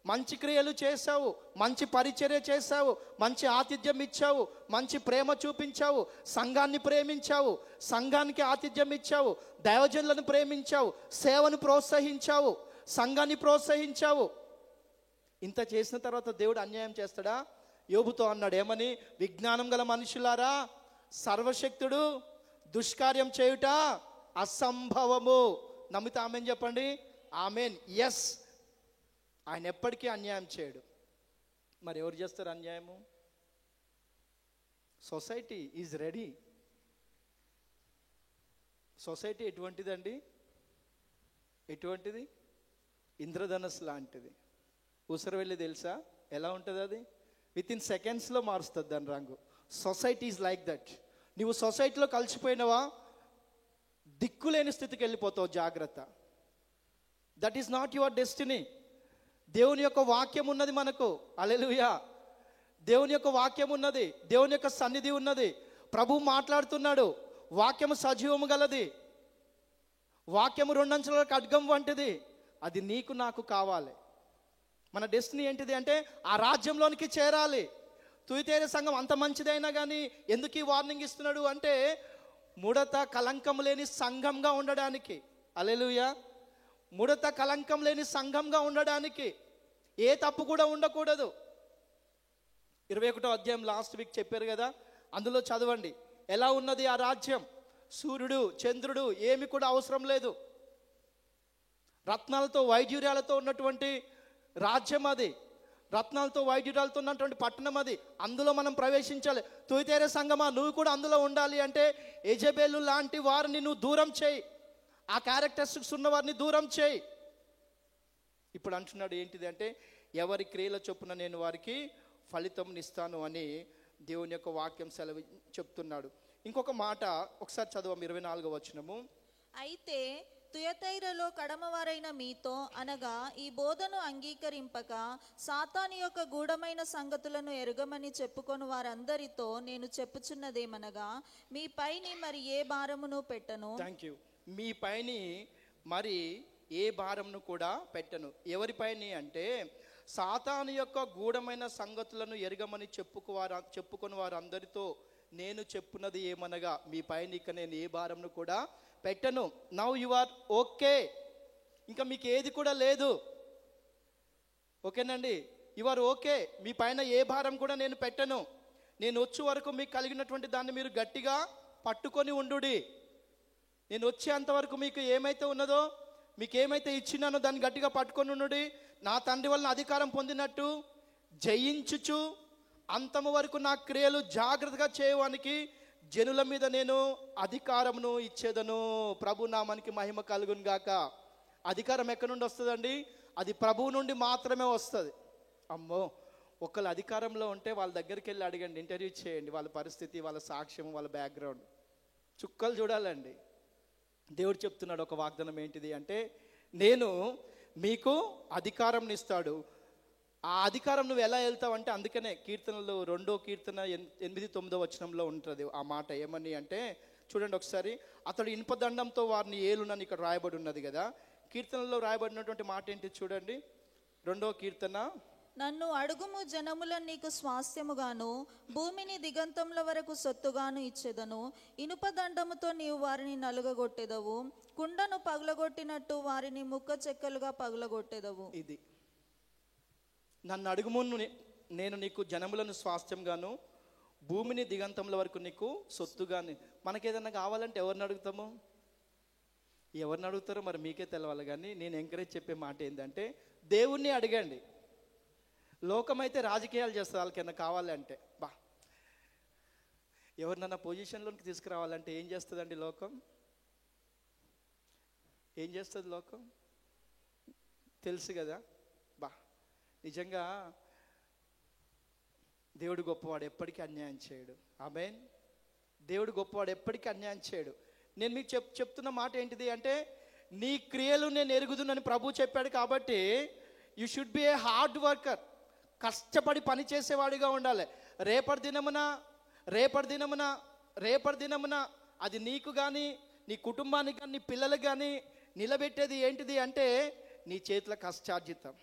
మంచి క్రియలు చేశావు, మంచి పరిచర్య చేశావు, మంచి ఆతిథ్యం ఇచ్చావు, మంచి ప్రేమ చూపించావు, సంఘాన్ని ప్రేమించావు, సంఘానికి ఆతిథ్యం ఇచ్చావు, దైవజనులను ప్రేమించావు, సేవను ప్రోత్సహించావు, సంఘాన్ని ప్రోత్సహించావు. ఇంత చేసిన తర్వాత దేవుడు అన్యాయం చేస్తాడా? యోబుతో అన్నాడు ఏమని? విజ్ఞానం గల మనుషులారా, సర్వశక్తుడు దుష్కార్యం చేయుట అసంభవము. నమ్మితే ఆమెన్ చెప్పండి. ఆమెన్. ఎస్, ఆయన ఎప్పటికీ అన్యాయం చేయడు. మరి ఎవరు చేస్తారు అన్యాయము? Society is ready. సొసైటీ ఎటువంటిదండి? ఎటువంటిది? ఇంద్రధనస్సు లాంటిది. ఉసరు వెళ్ళి తెలుసా ఎలా ఉంటుంది? అది విత్ ఇన్ సెకండ్స్లో మారుస్తుంది దాని రంగు. Society is like that. నువ్వు సొసైటీలో కలిసిపోయినవా, దిక్కులేని స్థితికి వెళ్ళిపోతావు. జాగ్రత్త. That is not your destiny. దేవుని యొక్క వాక్యం ఉన్నది మనకు. హల్లెలూయా. దేవుని యొక్క వాక్యం ఉన్నది, దేవుని యొక్క సన్నిధి ఉన్నది. ప్రభు మాట్లాడుతున్నాడు. వాక్యము సజీవము గలది. వాక్యము రెండంచుల ఖడ్గం వంటిది, అది నీకు నాకు కావాలి. మన డెస్టినీ ఏంటిది అంటే ఆ రాజ్యంలోనికి చేరాలి. తుయతైర సంఘం అంత మంచిదైనా కానీ ఎందుకు ఈ వార్నింగ్ ఇస్తున్నాడు అంటే ముడత కలంకం లేని సంఘంగా ఉండడానికి. హల్లెలూయా. ముడత కలంకం లేని సంఘంగా ఉండడానికి, ఏ తప్పు కూడా ఉండకూడదు. 21వ అధ్యాయం లాస్ట్ వీక్ చెప్పారు కదా, అందులో చదవండి. ఎలా ఉన్నది ఆ రాజ్యం? సూర్యుడు చంద్రుడు ఏమి కూడా అవసరం లేదు. రత్నాలతో వైడ్యూర్యాలతో ఉన్నటువంటి రాజ్యం అది. రత్నాలతో వైడ్యూర్యాలతో ఉన్నటువంటి పట్టణం అది. అందులో మనం ప్రవేశించాలి. తుయతైర సంఘమా, నువ్వు కూడా అందులో ఉండాలి అంటే యెజబెలు లాంటి వారిని నువ్వు దూరం చేయి. ఆ క్యారెక్టరిస్టిక్స్ ఉన్న వారిని దూరం చేయి. ఇప్పుడు అంటున్నాడు ఏంటిది అంటే ఎవరి క్రియల చొప్పున నేను వారికి ఫలితం ఇస్తాను అని దేవుని యొక్క వాక్యం సెలవు చెప్తున్నాడు. ఇంకొక మాట ఒకసారి చదువు 24వ వచనము. అయితే తుయతైరలో కడమవారైన మీతో అనగా ఈ బోధను అంగీకరింపక సాతాను యొక్క గూఢమైన సంగతులను ఎరుగమని చెప్పుకొని వారందరితో నేను చెప్పుచున్నదేమనగా మీ పైని మరి ఏ భారమును పెట్టను. Thank you. మీ పైని మరి ఏ భారంను కూడా పెట్టను. ఎవరి పైని అంటే సాతాను యొక్క గూఢమైన సంగతులను ఎరగమని చెప్పుకొని వారందరితో నేను చెప్పున్నది ఏమనగా మీ పైన ఇక నేను ఏ భారంను కూడా పెట్టను. Now you are okay. ఇంకా మీకు ఏది కూడా లేదు. ఓకేనండి, యు ఆర్ ఓకే. మీ పైన ఏ భారం కూడా నేను పెట్టను. నేను వచ్చే వరకు మీకు కలిగినటువంటి దాన్ని మీరు గట్టిగా పట్టుకొని ఉండుడి. నేను వచ్చేంత వరకు మీకు ఏమైతే ఉన్నదో, మీకు ఏమైతే ఇచ్చినానో దాన్ని గట్టిగా పట్టుకొని ఉండుడి. నా తండ్రి వలన అధికారం పొందినట్టు జయించుచు అంతము వరకు నా క్రియలు జాగ్రత్తగా చేయడానికి జనుల మీద నేను అధికారమును ఇచ్చేదను. ప్రభు నామానికి మహిమ కలుగును గాక. అధికారం ఎక్కడి నుండి వస్తుందండి? అది ప్రభువు నుండి మాత్రమే వస్తుంది. అమ్మో, ఒకళ్ళు అధికారంలో ఉంటే వాళ్ళ దగ్గరికి వెళ్ళి అడగండి, ఇంటర్వ్యూ చేయండి, వాళ్ళ పరిస్థితి, వాళ్ళ సాక్ష్యం, వాళ్ళ బ్యాక్గ్రౌండ్ చుక్కలు చూడాలండి. దేవుడు చెప్తున్నాడు ఒక వాగ్దానం ఏంటిది అంటే నేను మీకు అధికారం ఇస్తాడు. ఆ అధికారం నువ్వు ఎలా వెళ్తావు అంటే అందుకనే కీర్తనలు 2వ కీర్తన 8-9 వచనంలో ఉంటుంది ఆ మాట. ఏమని అంటే చూడండి ఒకసారి. అతడు ఇనుపదండంతో వారిని ఏలునని ఇక్కడ రాయబడి ఉన్నది కదా. కీర్తనలో రాయబడినటువంటి మాట ఏంటి చూడండి. 2వ కీర్తన. నన్ను అడుగుము జనములను నీకు స్వాస్థ్యముగాను భూమిని దిగంతముల వరకు సొత్తుగాను ఇచ్చేదను. ఇనుపదండముతో నీవు వారిని నలుగగొట్టెదవు, కుండను పగులగొట్టినట్టు వారిని ముక్క చెక్కలుగా పగులగొట్టెదవు. ఇది నన్ను అడుగుము, నేను నీకు జనములను స్వాస్థ్యంగాను భూమిని దిగంతముల వరకు నీకు సొత్తుగాని. మనకేదన్నా కావాలంటే ఎవరిని అడుగుతాము? ఎవరిని అడుగుతారో మరి మీకే తెలవాలి. కానీ నేను ఎంకరేజ్ చెప్పే మాట ఏంటంటే దేవుణ్ణి అడగండి. లోకమైతే రాజకీయాలు చేస్తారు. వాళ్ళకైనా కావాలంటే ఎవరినన్నా పొజిషన్లోకి తీసుకురావాలంటే ఏం చేస్తుందండి లోకం? ఏం చేస్తుంది లోకం? తెలుసు కదా. నిజంగా దేవుడు గొప్పవాడు, ఎప్పటికీ అన్యాయం చేయడు. ఆమేన్. దేవుడు గొప్పవాడు, ఎప్పటికీ అన్యాయం చేయడు. నేను మీకు చెప్తున్న మాట ఏంటిది అంటే నీ క్రియలు నేను ఎరుగుదునని ప్రభు చెప్పాడు. కాబట్టి you should be A hard worker. కష్టపడి పని చేసేవాడిగా ఉండాలి. రేపటి దినమున అది నీకు కానీ నీ కుటుంబానికి కానీ నీ పిల్లలకు కానీ నిలబెట్టేది ఏంటిది అంటే నీ చేతుల కష్టార్జితం.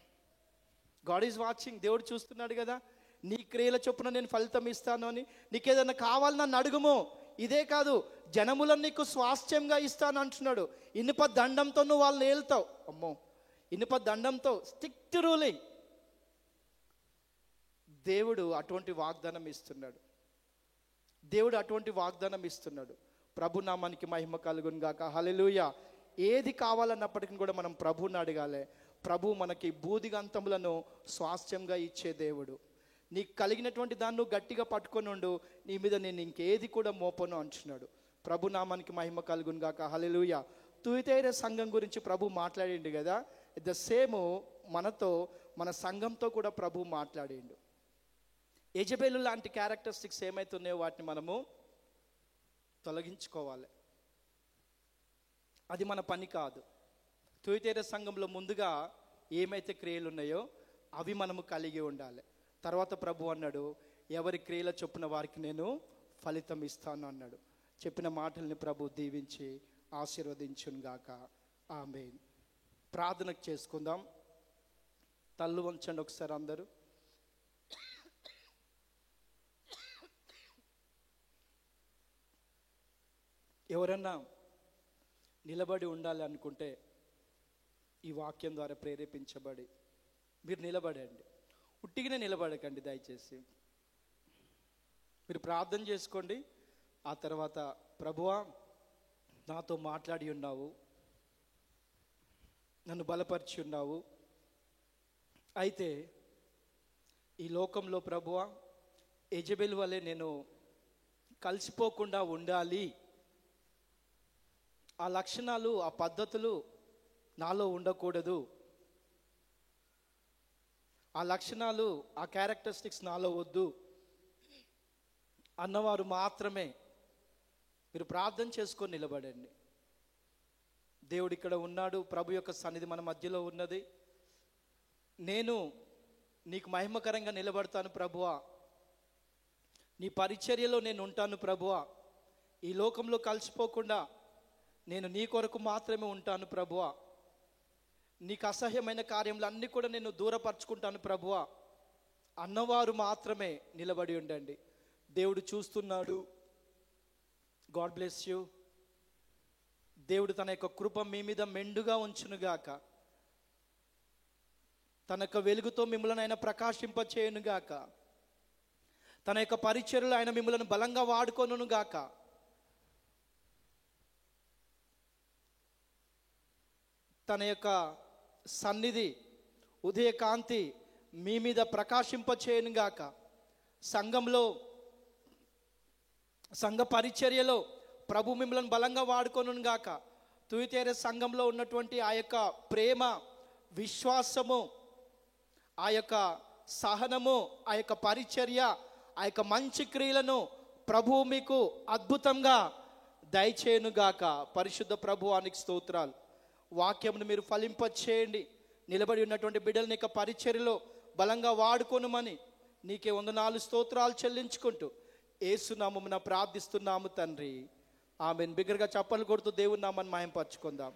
God is watching. దేవుడు చూస్తున్నాడు కదా. నీ క్రియల చొప్పున నేను ఫలితం ఇస్తాను అని. నీకేదన్నా కావాలి నన్ను అడుగుము. ఇదే కాదు, జనములను నీకు స్వాస్థ్యంగా ఇస్తాను అంటున్నాడు. ఇనుప దండంతో నువ్వు వాళ్ళని ఏలుతావు. అమ్మో, ఇనుప దండంతో స్ట్రిక్ట్ రూలింగ్. దేవుడు అటువంటి వాగ్దానం ఇస్తున్నాడు. ప్రభు నామానికి మహిమ కలుగును గాక. హల్లెలూయా. ఏది కావాలన్నప్పటికీ కూడా మనం ప్రభువుని అడగాలి. ప్రభు మనకి బూదిగంతములను స్వాస్థ్యంగా ఇచ్చే దేవుడు. నీకు కలిగినటువంటి దాన్ని గట్టిగా పట్టుకొని ఉండు, నీ మీద నేను ఇంకేది కూడా మోపను అంటున్నాడు. ప్రభు నామానికి మహిమ కలుగును గాక. హల్లెలూయా. తుయతైర సంఘం గురించి ప్రభు మాట్లాడిండు కదా. ద సేమ్ మనతో, మన సంఘంతో కూడా ప్రభు మాట్లాడిండు. యెజబెలు లాంటి క్యారెక్టరిస్టిక్స్ ఏమైతున్నాయో వాటిని మనము తొలగించుకోవాలి. అది మన పని కాదు. తుయతైర సంఘంలో ముందుగా ఏమైతే క్రియలు ఉన్నాయో అవి మనము కలిగి ఉండాలి. తర్వాత ప్రభు అన్నాడు, ఎవరి క్రియల చొప్పున వారికి నేను ఫలితం ఇస్తాను అన్నాడు. చెప్పిన మాటల్ని ప్రభు దీవించి ఆశీర్వదించునుగాక. ఆమేన్. ప్రార్థన చేసుకుందాం. తల్లు వంచండి ఒకసారి అందరూ. ఎవరన్నా నిలబడి ఉండాలి అనుకుంటే ఈ వాక్యం ద్వారా ప్రేరేపించబడి మీరు నిలబడండి. ఉట్టిగానే నిలబడకండి దయచేసి. మీరు ప్రార్థన చేసుకోండి. ఆ తర్వాత ప్రభువా నాతో మాట్లాడి ఉన్నావు, నన్ను బలపరిచి ఉన్నావు, అయితే ఈ లోకంలో ప్రభువా యెజబెల్ వలె నేను కలిసిపోకుండా ఉండాలి, ఆ లక్షణాలు ఆ పద్ధతులు నాలో ఉండకూడదు, ఆ లక్షణాలు ఆ క్యారెక్టరిస్టిక్స్ నాలో వద్దు అన్నవారు మాత్రమే మీరు ప్రార్థన చేసుకొని నిలబడండి. దేవుడు ఇక్కడ ఉన్నాడు. ప్రభు యొక్క సన్నిధి మన మధ్యలో ఉన్నది. నేను నీకు మహిమకరంగా నిలబడతాను ప్రభువా, నీ పరిచర్యలో నేను ఉంటాను ప్రభువా, ఈ లోకంలో కలిసిపోకుండా నేను నీ కొరకు మాత్రమే ఉంటాను ప్రభువా, నీకు అసహ్యమైన కార్యములు అన్నీ కూడా నేను దూరపరుచుకుంటాను ప్రభువా అన్నవారు మాత్రమే నిలబడి ఉండండి. దేవుడు చూస్తున్నాడు. God bless you. దేవుడు తన యొక్క కృప మీ మీద మెండుగా ఉంచునుగాక. తన యొక్క వెలుగుతో మిమ్మల్ని ఆయన ప్రకాశింపచేయునుగాక. తన యొక్క పరిచర్యలో ఆయన మిమ్మల్ని బలంగా వాడుకొనుగాక. తన యొక్క సన్నిధి ఉదయకాంతి మీ మీద ప్రకాశింపచేయునుగాక. సంఘంలో సంఘ పరిచర్యలో ప్రభు మిమ్మల్ని బలంగా వాడుకొనుగాక. తుయితేరే సంఘంలో ఉన్నటువంటి ఆ యొక్క ప్రేమ, విశ్వాసము, ఆ యొక్క సహనము, ఆ యొక్క పరిచర్య, ఆ యొక్క మంచి క్రియలను ప్రభు మీకు అద్భుతంగా దయచేయునుగాక. పరిశుద్ధ ప్రభువానికి స్తోత్రాలు. వాక్యమును మీరు ఫలింపచేయండి. నిలబడి ఉన్నటువంటి బిడ్డలని యొక్క పరిచర్యలో బలంగా వాడుకొనుమని నీకే వందనాలు స్తోత్రాలు చెల్లించుకుంటూ యేసు నామమున ప్రార్థిస్తున్నాము తండ్రి. ఆమేన్. బిగ్గరగా చప్పట్లు కొడుతూ దేవుని నామాన్ని మహిమపరచుకుందాం.